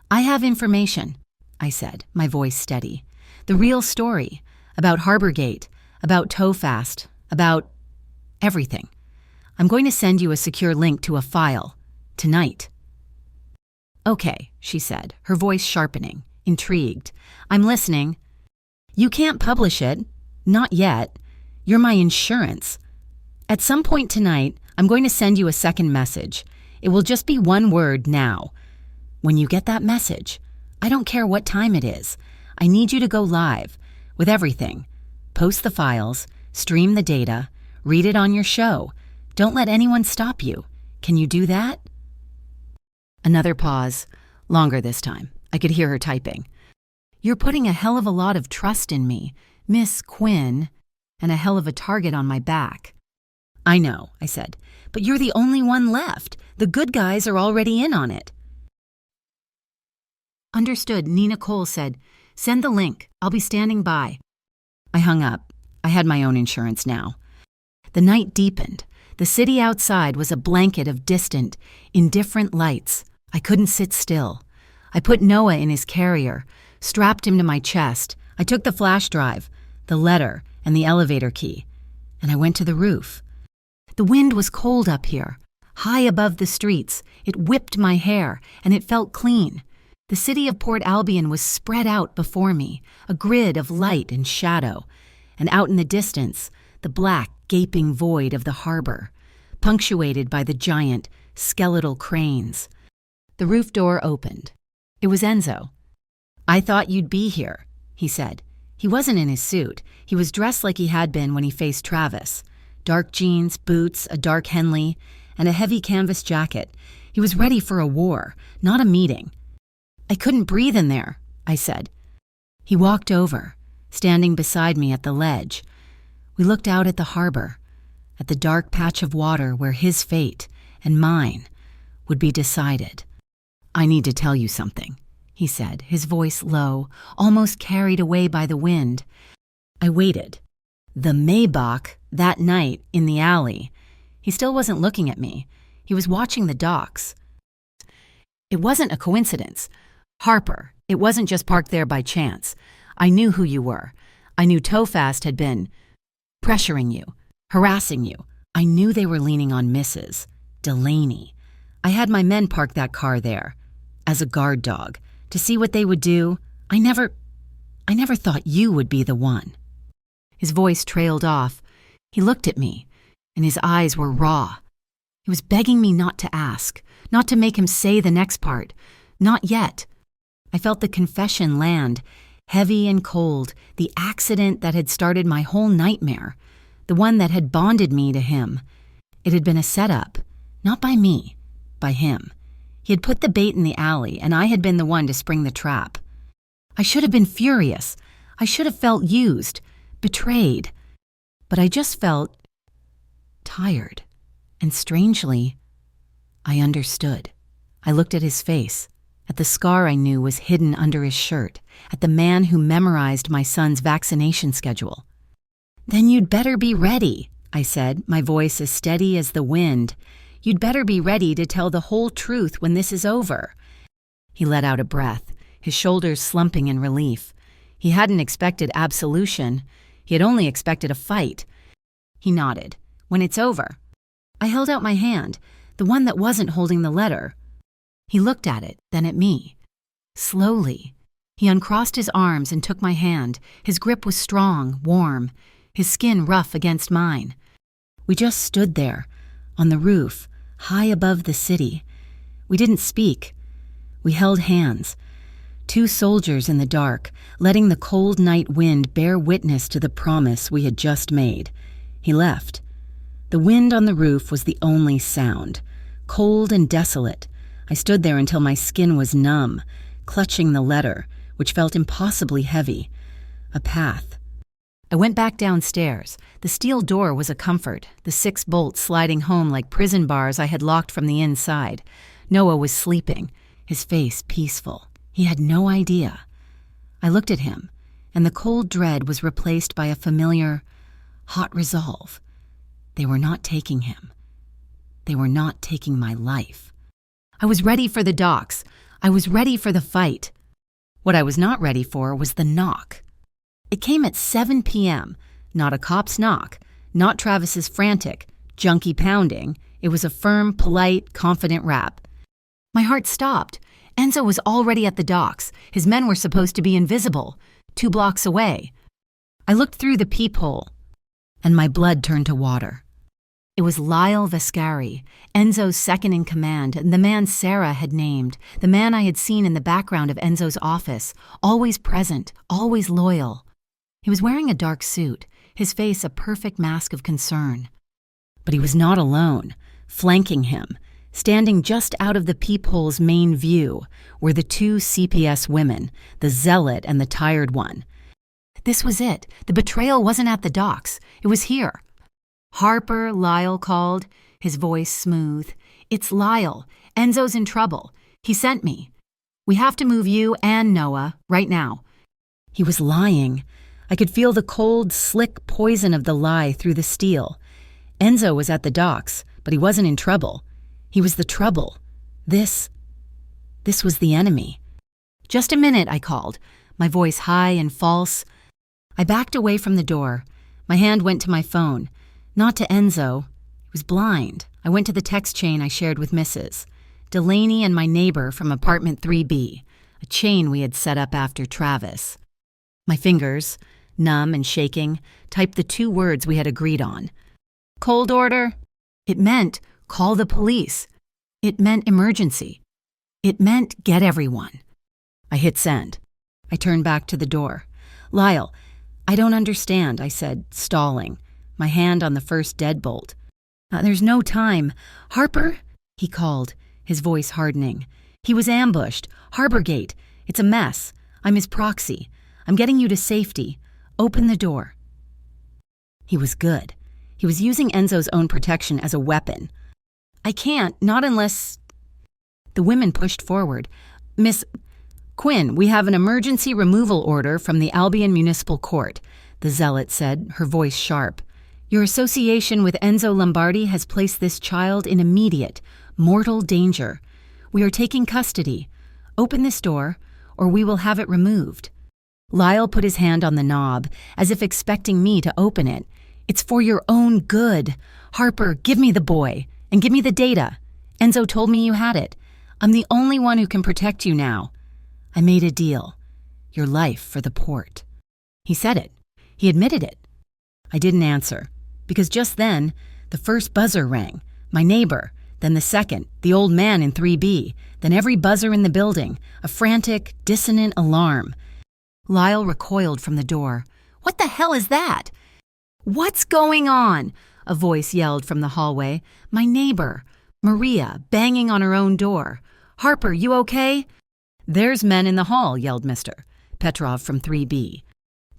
"I have information," I said, my voice steady. "The real story, about Harborgate, about Towfast, about everything. I'm going to send you a secure link to a file, tonight." "Okay," she said, her voice sharpening, intrigued. "I'm listening." "You can't publish it. Not yet. You're my insurance. At some point tonight, I'm going to send you a second message. It will just be one word now. When you get that message, I don't care what time it is. I need you to go live with everything. Post the files, stream the data, read it on your show. Don't let anyone stop you. Can you do that?" Another pause, longer this time. I could hear her typing. "You're putting a hell of a lot of trust in me, Miss Quinn, and a hell of a target on my back." "I know," I said, "but you're the only one left. The good guys are already in on it." "Understood," Nina Cole said. "Send the link. I'll be standing by." I hung up. I had my own insurance now. The night deepened. The city outside was a blanket of distant, indifferent lights. I couldn't sit still. I put Noah in his carrier, strapped him to my chest. I took the flash drive, the letter, and the elevator key, and I went to the roof. The wind was cold up here, high above the streets. It whipped my hair, and it felt clean. The city of Port Albion was spread out before me, a grid of light and shadow, and out in the distance, the black, gaping void of the harbor, punctuated by the giant, skeletal cranes. The roof door opened. It was Enzo. "I thought you'd be here," he said. He wasn't in his suit. He was dressed like he had been when he faced Travis. Dark jeans, boots, a dark Henley, and a heavy canvas jacket. He was ready for a war, not a meeting. "I couldn't breathe in there," I said. He walked over, standing beside me at the ledge. We looked out at the harbor, at the dark patch of water where his fate and mine would be decided. "I need to tell you something," he said, his voice low, almost carried away by the wind. I waited. The Maybach that night in the alley. He still wasn't looking at me. He was watching the docks. It wasn't a coincidence. Harper, it wasn't just parked there by chance. I knew who you were. I knew Tofast had been pressuring you, harassing you. I knew they were leaning on Mrs. Delaney. I had my men park that car there, as a guard dog, to see what they would do. I never thought you would be the one. His voice trailed off. He looked at me, and his eyes were raw. He was begging me not to ask, not to make him say the next part. Not yet. I felt the confession land, heavy and cold, the accident that had started my whole nightmare, the one that had bonded me to him. It had been a setup, not by me, by him. He had put the bait in the alley, and I had been the one to spring the trap. I should have been furious. I should have felt used, betrayed. But I just felt tired. And strangely, I understood. I looked at his face, at the scar I knew was hidden under his shirt, at the man who memorized my son's vaccination schedule. "Then you'd better be ready," I said, my voice as steady as the wind. "You'd better be ready to tell the whole truth when this is over." He let out a breath, his shoulders slumping in relief. He hadn't expected absolution. He had only expected a fight. He nodded. "When it's over." I held out my hand, the one that wasn't holding the letter. He looked at it, then at me. Slowly, he uncrossed his arms and took my hand. His grip was strong, warm, his skin rough against mine. We just stood there, on the roof, high above the city. We didn't speak. We held hands. Two soldiers in the dark, letting the cold night wind bear witness to the promise we had just made. He left. The wind on the roof was the only sound. Cold and desolate, I stood there until my skin was numb, clutching the letter, which felt impossibly heavy. A path. I went back downstairs. The steel door was a comfort, the 6 bolts sliding home like prison bars I had locked from the inside. Noah was sleeping, his face peaceful. He had no idea. I looked at him, and the cold dread was replaced by a familiar, hot resolve. They were not taking him. They were not taking my life. I was ready for the docks. I was ready for the fight. What I was not ready for was the knock. It came at 7 p.m., not a cop's knock, not Travis's frantic, junky pounding. It was a firm, polite, confident rap. My heart stopped. Enzo was already at the docks. His men were supposed to be invisible, 2 blocks away. I looked through the peephole, and my blood turned to water. It was Lyle Vascari, Enzo's second in command, and the man Sarah had named, the man I had seen in the background of Enzo's office, always present, always loyal. He was wearing a dark suit, his face a perfect mask of concern. But he was not alone. Flanking him, standing just out of the peephole's main view, were the 2 CPS women, the zealot and the tired one. This was it. The betrayal wasn't at the docks. It was here. "Harper," Lyle called, his voice smooth. "It's Lyle. Enzo's in trouble. He sent me. We have to move you and Noah right now." He was lying. I could feel the cold, slick poison of the lie through the steel. Enzo was at the docks, but he wasn't in trouble. He was the trouble. This was the enemy. "Just a minute," I called, my voice high and false. I backed away from the door. My hand went to my phone. Not to Enzo. He was blind. I went to the text chain I shared with Mrs. Delaney and my neighbor from apartment 3B, a chain we had set up after Travis. My fingers, numb and shaking, typed the 2 words we had agreed on. Cold order. It meant call the police. It meant emergency. It meant get everyone. I hit send. I turned back to the door. "Lyle, I don't understand," I said, stalling, my hand on the first deadbolt. "There's no time. Harper?" he called, his voice hardening. "He was ambushed. Harbor Gate. It's a mess. I'm his proxy. I'm getting you to safety. Open the door." He was good. He was using Enzo's own protection as a weapon. "I can't, not unless—" The women pushed forward. "Miss Quinn, we have an emergency removal order from the Albion Municipal Court," the zealot said, her voice sharp. "Your association with Enzo Lombardi has placed this child in immediate, mortal danger. We are taking custody. Open this door, or we will have it removed." Lyle put his hand on the knob, as if expecting me to open it. "It's for your own good. Harper, give me the boy, and give me the data. Enzo told me you had it. I'm the only one who can protect you now. I made a deal. Your life for the port." He said it. He admitted it. I didn't answer, because just then, the first buzzer rang, my neighbor, then the second, the old man in 3B, then every buzzer in the building, a frantic, dissonant alarm. Lyle recoiled from the door. "What the hell is that?" "What's going on?" a voice yelled from the hallway. "My neighbor, Maria, banging on her own door. Harper, you okay?" "There's men in the hall," yelled Mr. Petrov from 3B.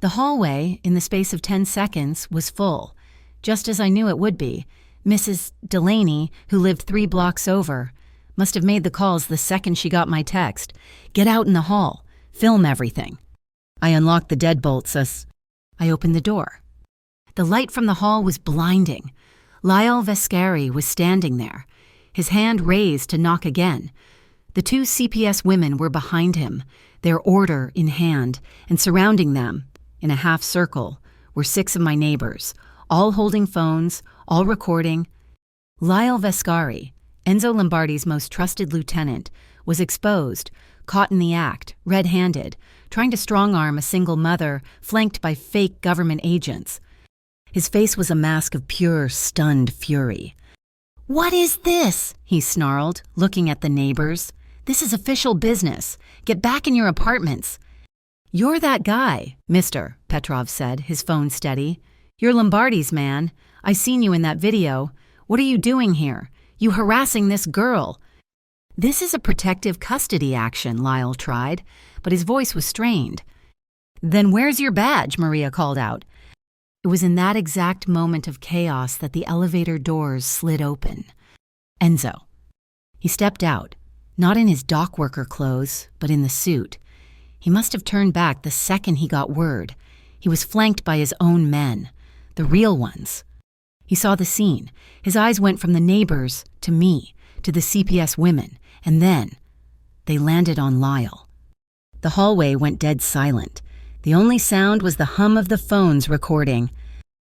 The hallway, in the space of 10 seconds, was full, just as I knew it would be. Mrs. Delaney, who lived 3 blocks over, must have made the calls the second she got my text. "Get out in the hall. Film everything." I unlocked the deadbolts as I opened the door. The light from the hall was blinding. Lyle Vescari was standing there, his hand raised to knock again. The 2 CPS women were behind him, their order in hand, and surrounding them, in a half circle, were 6 of my neighbors, all holding phones, all recording. Lyle Vescari, Enzo Lombardi's most trusted lieutenant, was exposed, caught in the act, red-handed, trying to strong-arm a single mother flanked by fake government agents. His face was a mask of pure, stunned fury. "What is this?" he snarled, looking at the neighbors. "This is official business. Get back in your apartments." "You're that guy," Mr. Petrov said, his phone steady. "You're Lombardi's man. I seen you in that video. What are you doing here? You harassing this girl." "This is a protective custody action," Lyle tried, but his voice was strained. "Then where's your badge?" Maria called out. It was in that exact moment of chaos that the elevator doors slid open. Enzo. He stepped out, not in his dock worker clothes, but in the suit. He must have turned back the second he got word. He was flanked by his own men, the real ones. He saw the scene. His eyes went from the neighbors to me, to the CPS women, and then they landed on Lyle. The hallway went dead silent. The only sound was the hum of the phones recording.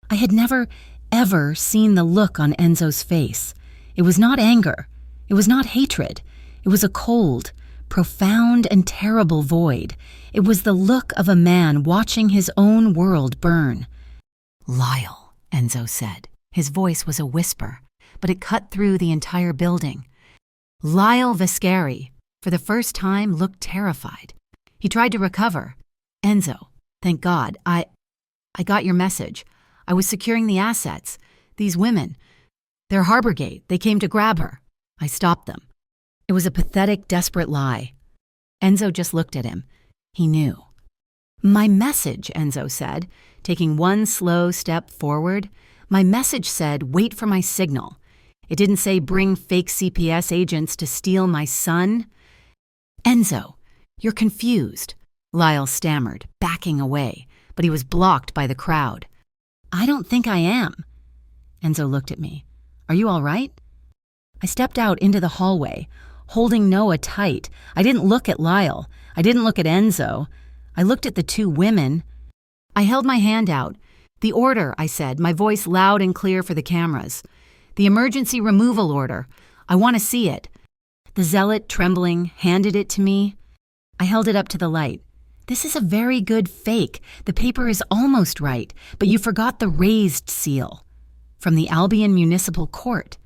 I had never, ever seen the look on Enzo's face. It was not anger. It was not hatred. It was a cold, profound, and terrible void. It was the look of a man watching his own world burn. "Lyle," Enzo said. His voice was a whisper, but it cut through the entire building. Lyle Vescari, for the first time, looked terrified. He tried to recover. "Enzo, thank God, I got your message. I was securing the assets. These women, they're Harborgate. They came to grab her. I stopped them." It was a pathetic, desperate lie. Enzo just looked at him. He knew. "My message," Enzo said, taking one slow step forward. "My message said, wait for my signal. It didn't say bring fake CPS agents to steal my son." "Enzo, you're confused," Lyle stammered, backing away, but he was blocked by the crowd. "I don't think I am." Enzo looked at me. "Are you all right?" I stepped out into the hallway, holding Noah tight. I didn't look at Lyle. I didn't look at Enzo. I looked at the 2 women. I held my hand out. "The order," I said, my voice loud and clear for the cameras. "The emergency removal order. I want to see it." The zealot, trembling, handed it to me. I held it up to the light. "This is a very good fake. The paper is almost right, but you forgot the raised seal. From the Albion Municipal Court."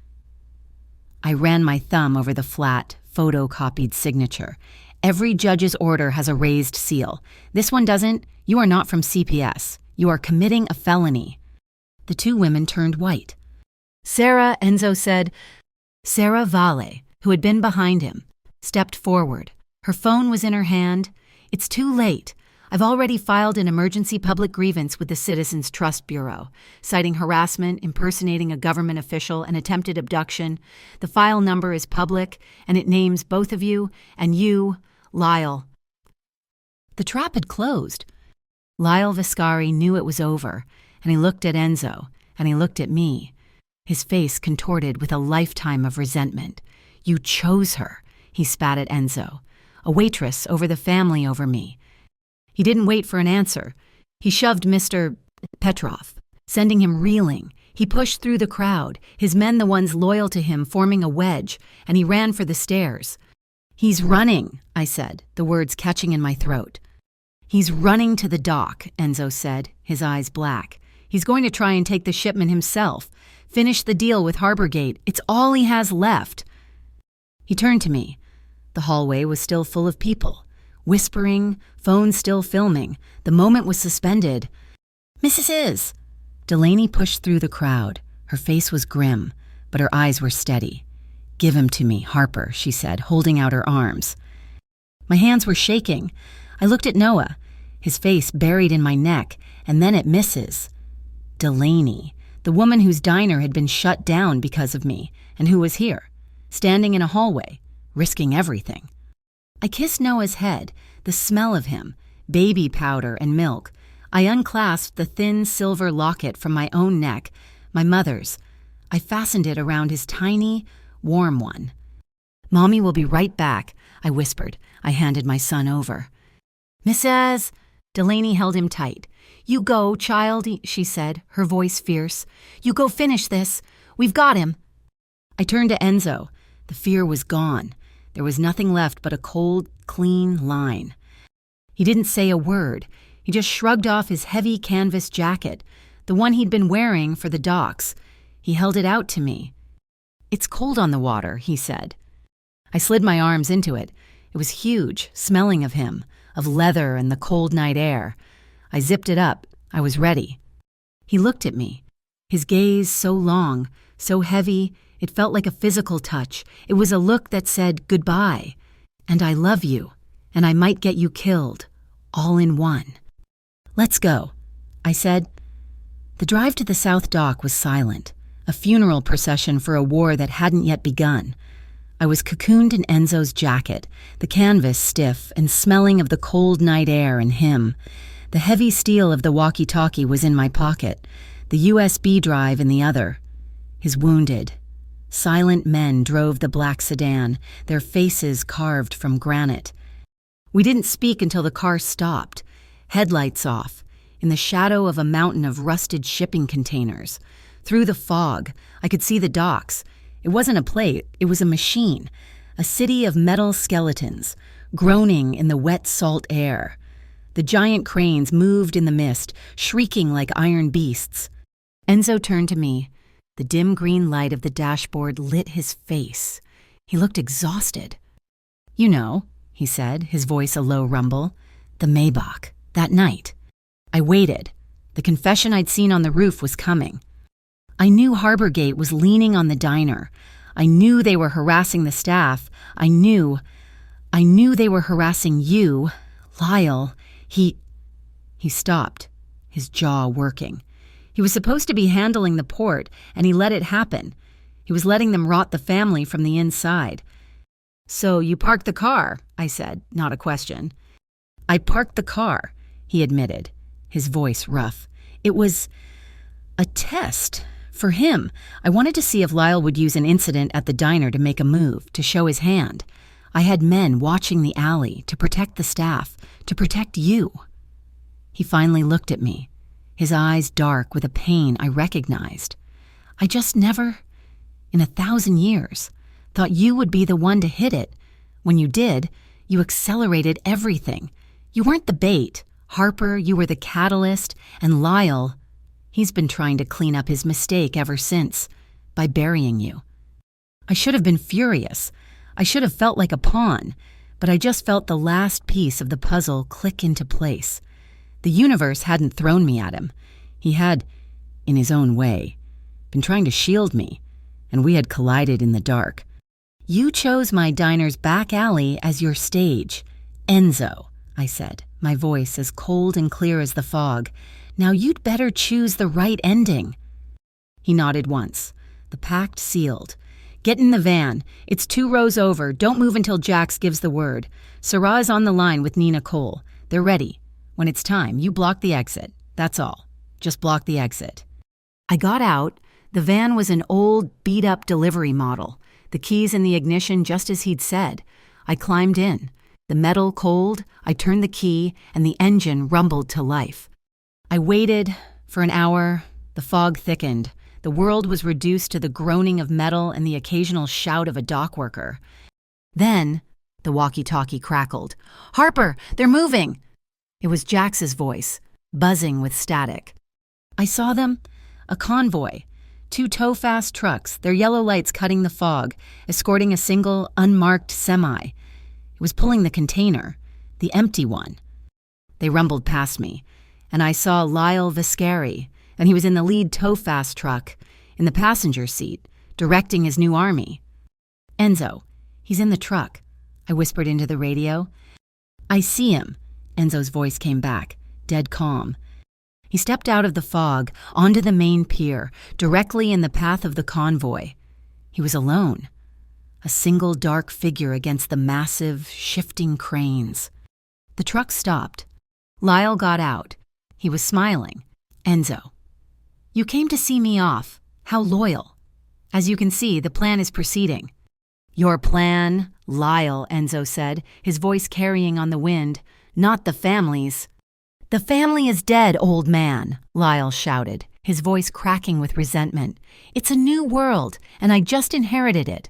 I ran my thumb over the flat, photocopied signature. "Every judge's order has a raised seal. This one doesn't. You are not from CPS. You are committing a felony." The 2 women turned white. "Sarah," Enzo said. Sarah Vale, who had been behind him, stepped forward. Her phone was in her hand. "It's too late. I've already filed an emergency public grievance with the Citizens Trust Bureau, citing harassment, impersonating a government official, and attempted abduction. The file number is public, and it names both of you and you, Lyle. The trap had closed. Lyle Viscari knew it was over, and he looked at Enzo, and he looked at me, his face contorted with a lifetime of resentment. You chose her, he spat at Enzo. A waitress over the family over me. He didn't wait for an answer. He shoved Mr. Petrov, sending him reeling. He pushed through the crowd, his men the ones loyal to him forming a wedge, and he ran for the stairs. He's running, I said, the words catching in my throat. He's running to the dock, Enzo said, his eyes black. He's going to try and take the shipment himself. Finish the deal with Harborgate. It's all he has left. He turned to me. The hallway was still full of people. Whispering, phones still filming. The moment was suspended. Mrs. Delaney pushed through the crowd. Her face was grim, but her eyes were steady. Give him to me, Harper, she said, holding out her arms. My hands were shaking. I looked at Noah, his face buried in my neck, and then at Mrs. Delaney, the woman whose diner had been shut down because of me, and who was here, standing in a hallway, risking everything. I kissed Noah's head, the smell of him, baby powder and milk. I unclasped the thin silver locket from my own neck, my mother's. I fastened it around his tiny, warm one. Mommy will be right back, I whispered. I handed my son over. Mrs. Delaney held him tight. You go, child, she said, her voice fierce. You go finish this. We've got him. I turned to Enzo. The fear was gone. There was nothing left but a cold, clean line. He didn't say a word. He just shrugged off his heavy canvas jacket, the one he'd been wearing for the docks. He held it out to me. It's cold on the water, he said. I slid my arms into it. It was huge, smelling of him, of leather and the cold night air. I zipped it up. I was ready. He looked at me, his gaze so long, so heavy, it felt like a physical touch. It was a look that said goodbye, and I love you, and I might get you killed, all in one. Let's go, I said. The drive to the South Dock was silent, a funeral procession for a war that hadn't yet begun. I was cocooned in Enzo's jacket, the canvas stiff and smelling of the cold night air and him. The heavy steel of the walkie-talkie was in my pocket, the USB drive in the other. His wounded, silent men drove the black sedan, their faces carved from granite. We didn't speak until the car stopped, headlights off, in the shadow of a mountain of rusted shipping containers. Through the fog, I could see the docks. It wasn't a plate, it was a machine, a city of metal skeletons, groaning in the wet salt air. The giant cranes moved in the mist, shrieking like iron beasts. Enzo turned to me. The dim green light of the dashboard lit his face. He looked exhausted. You know, he said, his voice a low rumble, the Maybach, that night. I waited. The confession I'd seen on the roof was coming. I knew Harborgate was leaning on the diner. I knew they were harassing the staff. I knew they were harassing you, Lyle. He stopped, his jaw working. He was supposed to be handling the port, and he let it happen. He was letting them rot the family from the inside. So you parked the car, I said, not a question. I parked the car, he admitted, his voice rough. It was a test. For him, I wanted to see if Lyle would use an incident at the diner to make a move, to show his hand. I had men watching the alley to protect the staff, to protect you. He finally looked at me, his eyes dark with a pain I recognized. I just never, in 1,000 years, thought you would be the one to hit it. When you did, you accelerated everything. You weren't the bait. Harper, you were the catalyst, and Lyle, he's been trying to clean up his mistake ever since, by burying you. I should have been furious. I should have felt like a pawn, but I just felt the last piece of the puzzle click into place. The universe hadn't thrown me at him. He had, in his own way, been trying to shield me, and we had collided in the dark. You chose my diner's back alley as your stage. Enzo, I said, My voice as cold and clear as the fog. "Now you'd better choose the right ending." He nodded once. The pact sealed. "Get in the van. It's 2 rows over. Don't move until Jax gives the word. Sarah is on the line with Nina Cole. They're ready. When it's time, you block the exit. That's all. Just block the exit." I got out. The van was an old, beat-up delivery model. The keys in the ignition just as he'd said. I climbed in. The metal cold, I turned the key, and the engine rumbled to life. I waited for an hour. The fog thickened. The world was reduced to the groaning of metal and the occasional shout of a dock worker. Then, the walkie-talkie crackled. "Harper, they're moving!" It was Jax's voice, buzzing with static. I saw them. A convoy. 2 tow-fast trucks, their yellow lights cutting the fog, escorting a single, unmarked semi. It was pulling the container, the empty one. They rumbled past me, and I saw Lyle Viscari, and he was in the lead tow-fast truck, in the passenger seat, directing his new army. "Enzo, he's in the truck," I whispered into the radio. "I see him," Enzo's voice came back, dead calm. He stepped out of the fog, onto the main pier, directly in the path of the convoy. He was alone. A single dark figure against the massive, shifting cranes. The truck stopped. Lyle got out. He was smiling. "Enzo, you came to see me off. How loyal. As you can see, the plan is proceeding." "Your plan, Lyle," Enzo said, his voice carrying on the wind. "Not the family's." "The family is dead, old man," Lyle shouted, his voice cracking with resentment. "It's a new world, and I just inherited it."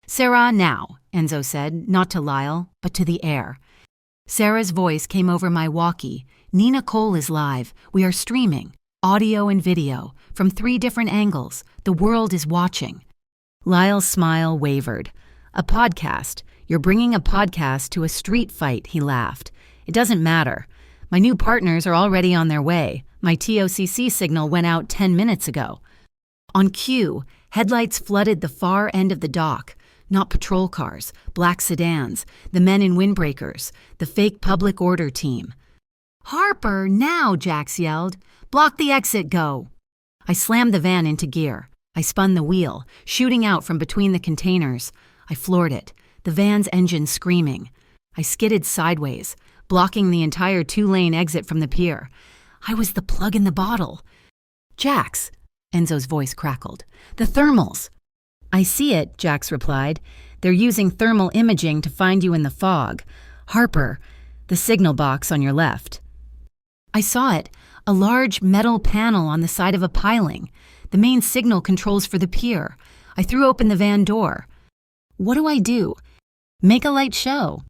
"Sarah now," Enzo said, not to Lyle, but to the air. Sarah's voice came over my walkie. "Nina Cole is live. We are streaming, audio and video, from 3 different angles. The world is watching." Lyle's smile wavered. "A podcast. You're bringing a podcast to a street fight," he laughed. "It doesn't matter. My new partners are already on their way. My TOCC signal went out 10 minutes ago." On cue, headlights flooded the far end of the dock. Not patrol cars, black sedans, the men in windbreakers, the fake public order team. "Harper, now!" Jax yelled. "Block the exit, go!" I slammed the van into gear. I spun the wheel, shooting out from between the containers. I floored it, the van's engine screaming. I skidded sideways, blocking the entire 2-lane exit from the pier. I was the plug in the bottle. "Jax," Enzo's voice crackled. "The thermals." "I see it," Jax replied. "They're using thermal imaging to find you in the fog. Harper, the signal box on your left." I saw it, a large metal panel on the side of a piling. The main signal controls for the pier. I threw open the van door. What do I do? Make a light show.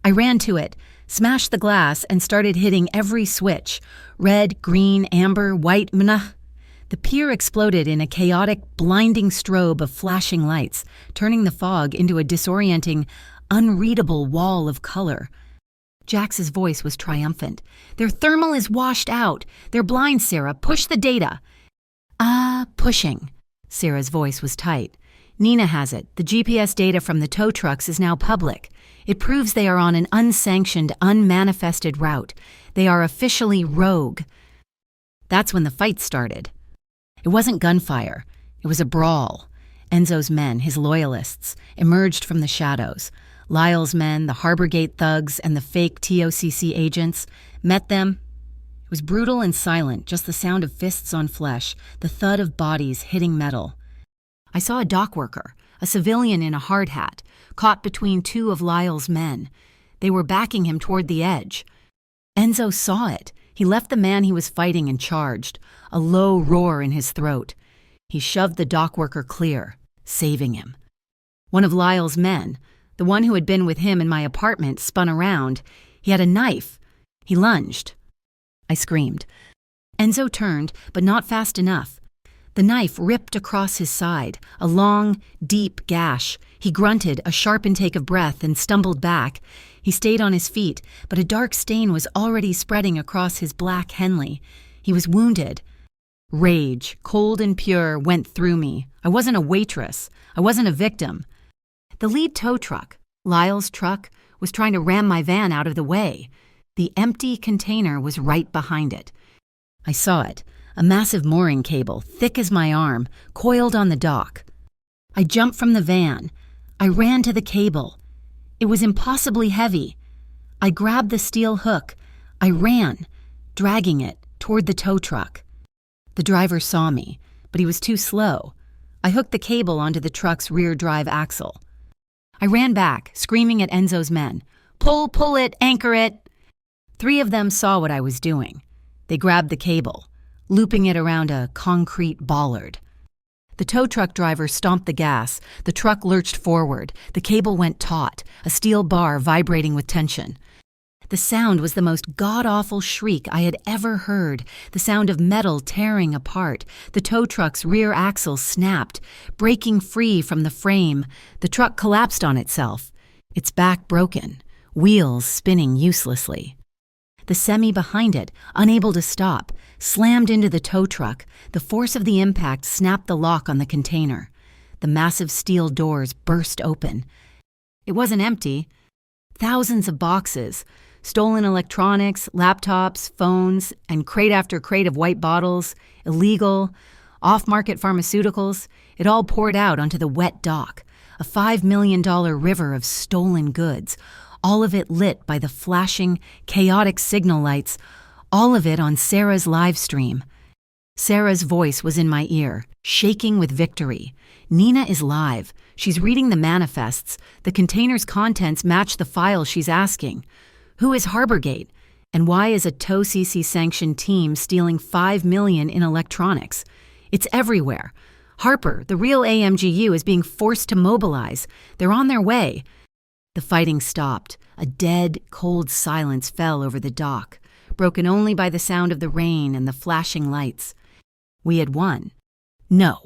I ran to it, smashed the glass, and started hitting every switch. Red, green, amber, white, mnah. The pier exploded in a chaotic, blinding strobe of flashing lights, turning the fog into a disorienting, unreadable wall of color. Jax's voice was triumphant. "Their thermal is washed out. They're blind, Sarah. Push the data." Pushing." Sarah's voice was tight. "Nina has it. The GPS data from the tow trucks is now public. It proves they are on an unsanctioned, unmanifested route. They are officially rogue." That's when the fight started. It wasn't gunfire. It was a brawl. Enzo's men, his loyalists, emerged from the shadows. Lyle's men, the Harbor Gate thugs, and the fake TOCC agents met them. It was brutal and silent, just the sound of fists on flesh, the thud of bodies hitting metal. I saw a dock worker, a civilian in a hard hat, caught between 2 of Lyle's men. They were backing him toward the edge. Enzo saw it. He left the man he was fighting and charged, a low roar in his throat. He shoved the dock worker clear, saving him. One of Lyle's men, the one who had been with him in my apartment, spun around. He had a knife. He lunged. I screamed. Enzo turned, but not fast enough. The knife ripped across his side, a long, deep gash. He grunted, a sharp intake of breath, and stumbled back. He stayed on his feet, but a dark stain was already spreading across his black Henley. He was wounded. Rage, cold and pure, went through me. I wasn't a waitress. I wasn't a victim. The lead tow truck, Lyle's truck, was trying to ram my van out of the way. The empty container was right behind it. I saw it, a massive mooring cable, thick as my arm, coiled on the dock. I jumped from the van. I ran to the cable. It was impossibly heavy. I grabbed the steel hook. I ran, dragging it toward the tow truck. The driver saw me, but he was too slow. I hooked the cable onto the truck's rear drive axle. I ran back, screaming at Enzo's men. Pull it, anchor it. 3 of them saw what I was doing. They grabbed the cable, looping it around a concrete bollard. The tow truck driver stomped the gas. The truck lurched forward. The cable went taut, a steel bar vibrating with tension. The sound was the most god-awful shriek I had ever heard, the sound of metal tearing apart. The tow truck's rear axle snapped, breaking free from the frame. The truck collapsed on itself, its back broken, wheels spinning uselessly. The semi behind it, unable to stop, slammed into the tow truck. The force of the impact snapped the lock on the container. The massive steel doors burst open. It wasn't empty. Thousands of boxes, stolen electronics, laptops, phones, and crate after crate of white bottles, illegal, off-market pharmaceuticals, it all poured out onto the wet dock, a $5 million river of stolen goods, all of it lit by the flashing, chaotic signal lights, all of it on Sarah's live stream. Sarah's voice was in my ear, shaking with victory. Nina is live. She's reading the manifests. The container's contents match the file she's asking. Who is Harborgate? And why is a TOW-CC-sanctioned team stealing $5 million in electronics? It's everywhere. Harper, the real AMGU, is being forced to mobilize. They're on their way. The fighting stopped. A dead, cold silence fell over the dock, broken only by the sound of the rain and the flashing lights. We had won. No,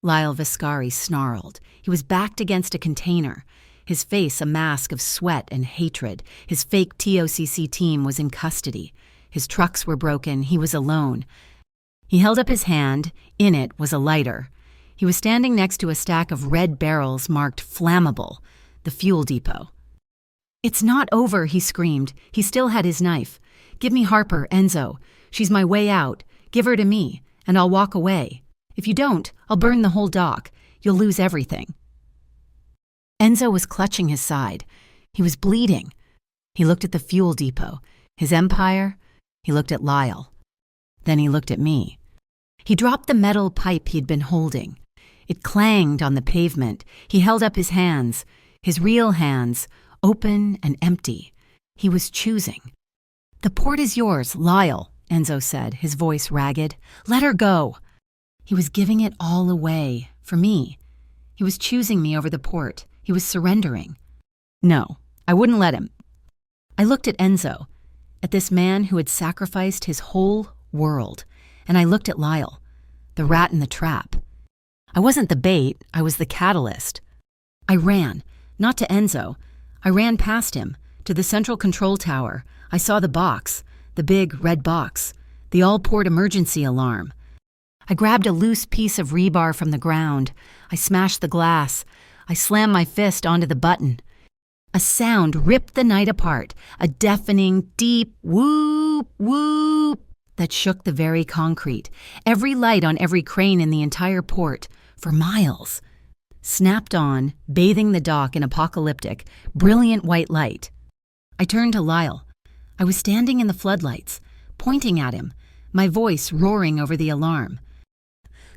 Lyle Viscari snarled. He was backed against a container, his face a mask of sweat and hatred. His fake TOCC team was in custody. His trucks were broken. He was alone. He held up his hand. In it was a lighter. He was standing next to a stack of red barrels marked flammable, the fuel depot. It's not over, he screamed. He still had his knife. Give me Harper, Enzo. She's my way out. Give her to me, and I'll walk away. If you don't, I'll burn the whole dock. You'll lose everything. Enzo was clutching his side. He was bleeding. He looked at the fuel depot, his empire. He looked at Lyle. Then he looked at me. He dropped the metal pipe he'd been holding. It clanged on the pavement. He held up his hands, his real hands, open and empty. He was choosing. The port is yours, Lyle, Enzo said, his voice ragged. Let her go. He was giving it all away, for me. He was choosing me over the port. He was surrendering. No, I wouldn't let him. I looked at Enzo, at this man who had sacrificed his whole world, and I looked at Lyle, the rat in the trap. I wasn't the bait, I was the catalyst. I ran, not to Enzo. I ran past him, to the central control tower. I saw the box, the big red box, the all-port emergency alarm. I grabbed a loose piece of rebar from the ground. I smashed the glass. I slammed my fist onto the button. A sound ripped the night apart, a deafening, deep whoop, whoop that shook the very concrete. Every light on every crane in the entire port, for miles, snapped on, bathing the dock in apocalyptic, brilliant white light. I turned to Lyle. I was standing in the floodlights, pointing at him, my voice roaring over the alarm.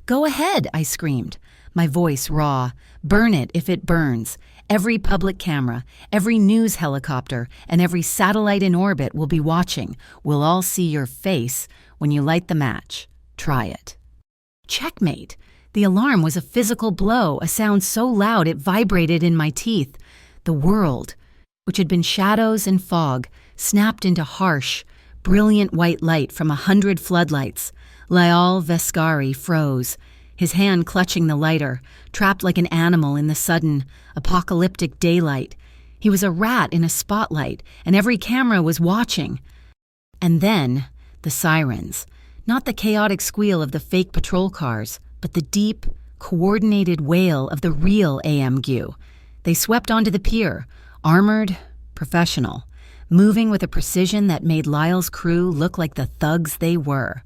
Go ahead, I screamed, my voice raw. Burn it if it burns. Every public camera, every news helicopter, and every satellite in orbit will be watching. We'll all see your face when you light the match. Try it. Checkmate. The alarm was a physical blow, a sound so loud it vibrated in my teeth. The world, which had been shadows and fog, snapped into harsh, brilliant white light from 100 floodlights. Lyle Viscari froze, his hand clutching the lighter, trapped like an animal in the sudden, apocalyptic daylight. He was a rat in a spotlight, and every camera was watching. And then, the sirens. Not the chaotic squeal of the fake patrol cars, but the deep, coordinated wail of the real AMGU. They swept onto the pier, armored, professional. moving with a precision that made Lyle's crew look like the thugs they were.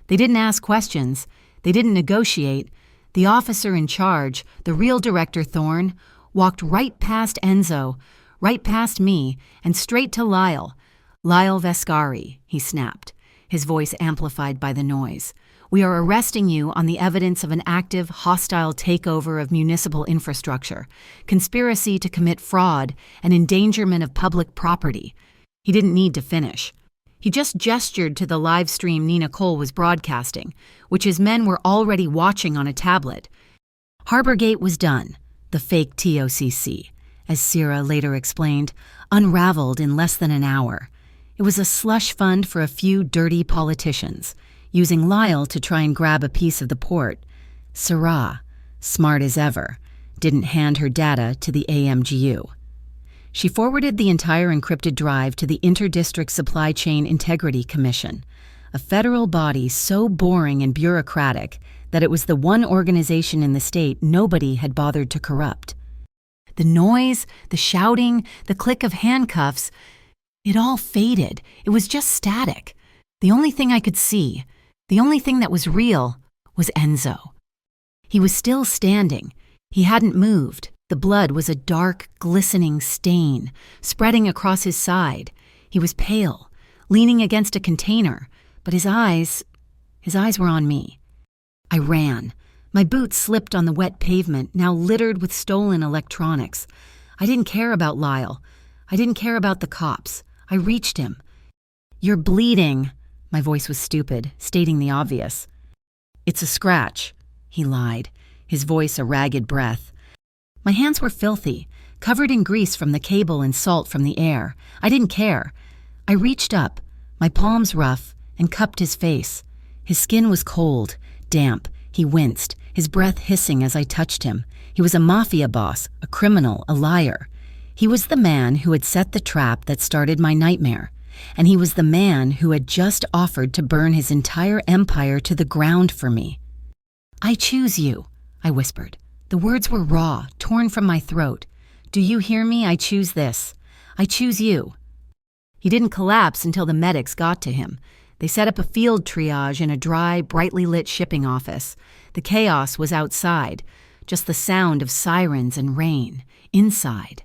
They didn't ask questions. They didn't negotiate. The officer in charge, the real Director Thorne, walked right past Enzo, right past me, and straight to Lyle. "Lyle Vescari," he snapped, his voice amplified by the noise. "We are arresting you on the evidence of an active, hostile takeover of municipal infrastructure, conspiracy to commit fraud, and endangerment of public property." He didn't need to finish. He just gestured to the live stream Nina Cole was broadcasting, which his men were already watching on a tablet. Harborgate was done, the fake TOCC, as Sierra later explained, unraveled in less than an hour. It was a slush fund for a few dirty politicians, using Lyle to try and grab a piece of the port. Sarah, smart as ever, didn't hand her data to the AMGU. She forwarded the entire encrypted drive to the Interdistrict Supply Chain Integrity Commission, a federal body so boring and bureaucratic that it was the one organization in the state nobody had bothered to corrupt. The noise, the shouting, the click of handcuffs, it all faded. It was just static. The only thing I could see, the only thing that was real, was Enzo. He was still standing. He hadn't moved. The blood was a dark, glistening stain, spreading across his side. He was pale, leaning against a container, but his eyes were on me. I ran. My boots slipped on the wet pavement, now littered with stolen electronics. I didn't care about Lyle. I didn't care about the cops. I reached him. "You're bleeding." My voice was stupid, stating the obvious. "It's a scratch," he lied, his voice a ragged breath. My hands were filthy, covered in grease from the cable and salt from the air. I didn't care. I reached up, my palms rough, and cupped his face. His skin was cold, damp. He winced, his breath hissing as I touched him. He was a mafia boss, a criminal, a liar. He was the man who had set the trap that started my nightmare. And he was the man who had just offered to burn his entire empire to the ground for me. "I choose you," I whispered. The words were raw, torn from my throat. "Do you hear me? I choose this. I choose you." He didn't collapse until the medics got to him. They set up a field triage in a dry, brightly lit shipping office. The chaos was outside, just the sound of sirens and rain. Inside,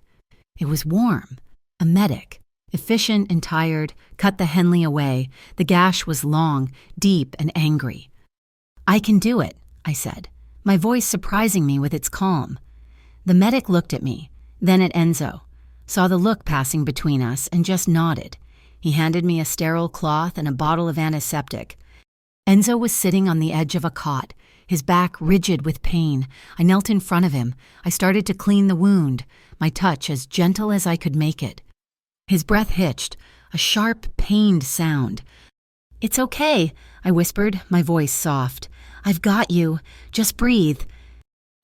it was warm. A medic, efficient and tired, cut the Henley away. The gash was long, deep, and angry. "I can do it," I said, my voice surprising me with its calm. The medic looked at me, then at Enzo, saw the look passing between us, and just nodded. He handed me a sterile cloth and a bottle of antiseptic. Enzo was sitting on the edge of a cot, his back rigid with pain. I knelt in front of him. I started to clean the wound, my touch as gentle as I could make it. His breath hitched, a sharp, pained sound. "It's okay," I whispered, my voice soft. "I've got you. Just breathe."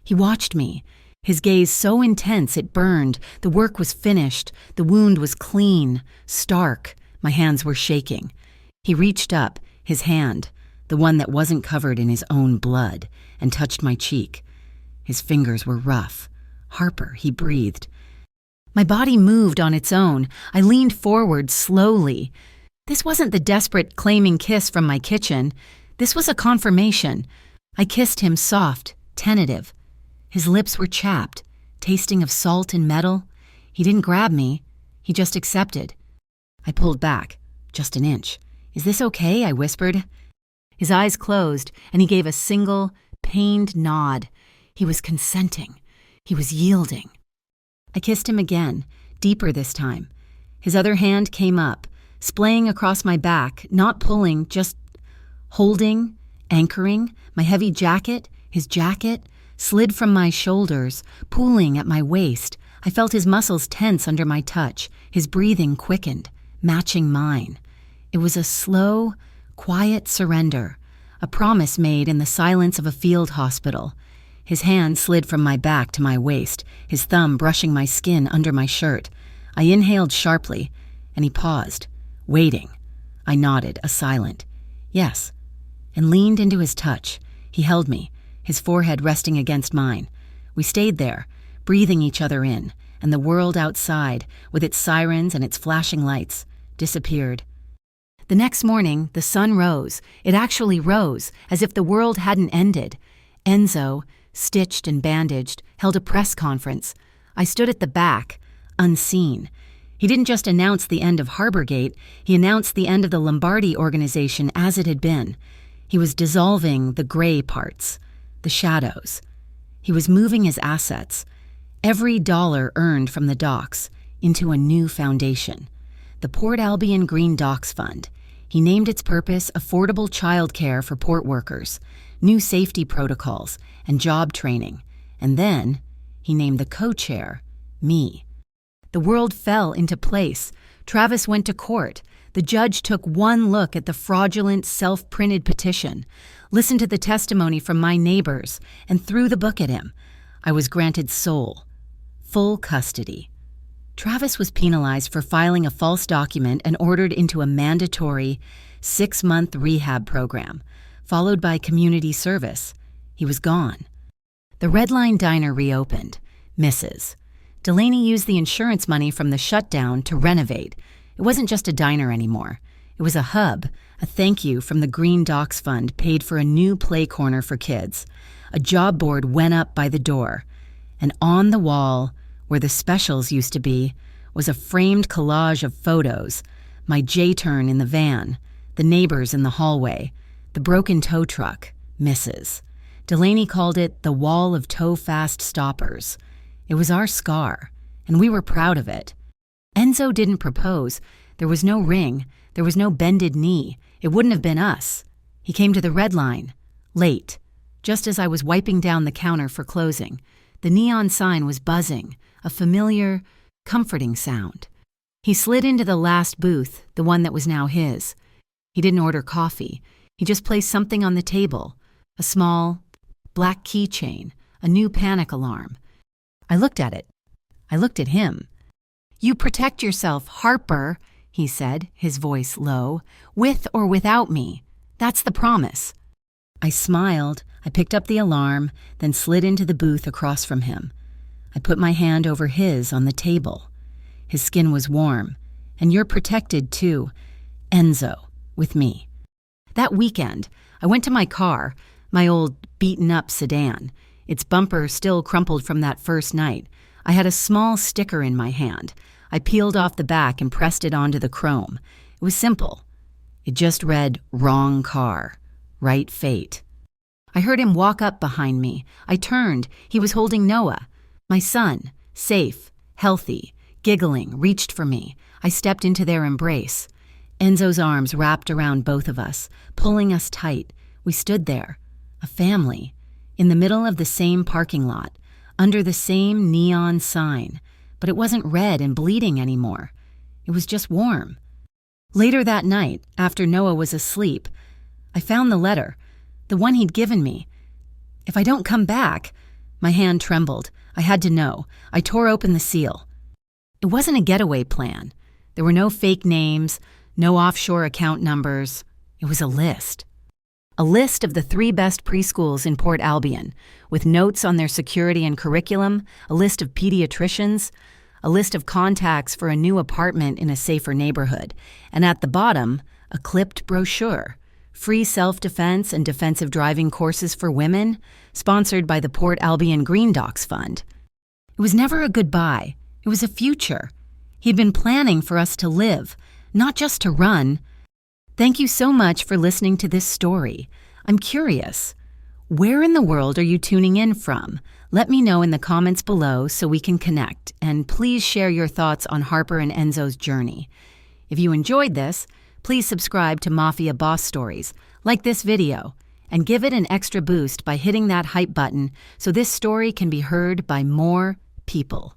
He watched me, his gaze so intense it burned. The work was finished. The wound was clean, stark. My hands were shaking. He reached up, his hand, the one that wasn't covered in his own blood, and touched my cheek. His fingers were rough. "Harper," he breathed. My body moved on its own. I leaned forward slowly. This wasn't the desperate, claiming kiss from my kitchen. This was a confirmation. I kissed him soft, tentative. His lips were chapped, tasting of salt and metal. He didn't grab me. He just accepted. I pulled back, just an inch. "Is this okay?" I whispered. His eyes closed, and he gave a single, pained nod. He was consenting. He was yielding. I kissed him again, deeper this time. His other hand came up, splaying across my back, not pulling, just holding, anchoring. My heavy jacket, his jacket, slid from my shoulders, pooling at my waist. I felt his muscles tense under my touch. His breathing quickened, matching mine. It was a slow, quiet surrender, a promise made in the silence of a field hospital. His hand slid from my back to my waist, his thumb brushing my skin under my shirt. I inhaled sharply, and he paused, waiting. I nodded, a silent yes, and leaned into his touch. He held me, his forehead resting against mine. We stayed there, breathing each other in, and the world outside, with its sirens and its flashing lights, disappeared. The next morning, the sun rose. It actually rose, as if the world hadn't ended. Enzo, stitched and bandaged, held a press conference. I stood at the back, unseen. He didn't just announce the end of Harborgate, he announced the end of the Lombardi organization as it had been. He was dissolving the gray parts, the shadows. He was moving his assets, every dollar earned from the docks, into a new foundation. The Port Albion Green Docks Fund. He named its purpose affordable childcare for port workers, new safety protocols, and job training. And then he named the co-chair me. The world fell into place. Travis went to court. The judge took one look at the fraudulent, self-printed petition, listened to the testimony from my neighbors, and threw the book at him. I was granted full custody. Travis was penalized for filing a false document and ordered into a mandatory 6-month rehab program, followed by community service. He was gone. The Red Line Diner reopened. Mrs. Delaney used the insurance money from the shutdown to renovate. It wasn't just a diner anymore. It was a hub, a thank you from the Green Docks Fund paid for a new play corner for kids. A job board went up by the door, and on the wall, where the specials used to be, was a framed collage of photos, my J-turn in the van, the neighbors in the hallway, the broken tow truck, Mrs. Delaney called it the wall of tow-fast stoppers. It was our scar, and we were proud of it. Enzo didn't propose. There was no ring. There was no bended knee. It wouldn't have been us. He came to the Red Line, late, just as I was wiping down the counter for closing. The neon sign was buzzing, a familiar, comforting sound. He slid into the last booth, the one that was now his. He didn't order coffee. He just placed something on the table, a small, black keychain, a new panic alarm. I looked at it. I looked at him. "You protect yourself, Harper," he said, his voice low, "with or without me. That's the promise." I smiled. I picked up the alarm, then slid into the booth across from him. I put my hand over his on the table. His skin was warm. "And you're protected, too. Enzo, with me." That weekend, I went to my car, my old beaten-up sedan. Its bumper still crumpled from that first night. I had a small sticker in my hand. I peeled off the back and pressed it onto the chrome. It was simple. It just read, "Wrong car. Right fate." I heard him walk up behind me. I turned. He was holding Noah. My son, safe, healthy, giggling, reached for me. I stepped into their embrace. Enzo's arms wrapped around both of us, pulling us tight. We stood there, a family, in the middle of the same parking lot, under the same neon sign, but it wasn't red and bleeding anymore. It was just warm. Later that night, after Noah was asleep, I found the letter, the one he'd given me. "If I don't come back," my hand trembled. I had to know. I tore open the seal. It wasn't a getaway plan. There were no fake names, no offshore account numbers. It was a list. A list of the 3 best preschools in Port Albion, with notes on their security and curriculum, a list of pediatricians, a list of contacts for a new apartment in a safer neighborhood, and at the bottom, a clipped brochure, free self-defense and defensive driving courses for women, sponsored by the Port Albion Green Docks Fund. It was never a goodbye. It was a future. He'd been planning for us to live, not just to run. Thank you so much for listening to this story. I'm curious. Where in the world are you tuning in from? Let me know in the comments below so we can connect, and please share your thoughts on Harper and Enzo's journey. If you enjoyed this, please subscribe to Mafia Boss Stories, like this video, and give it an extra boost by hitting that hype button so this story can be heard by more people.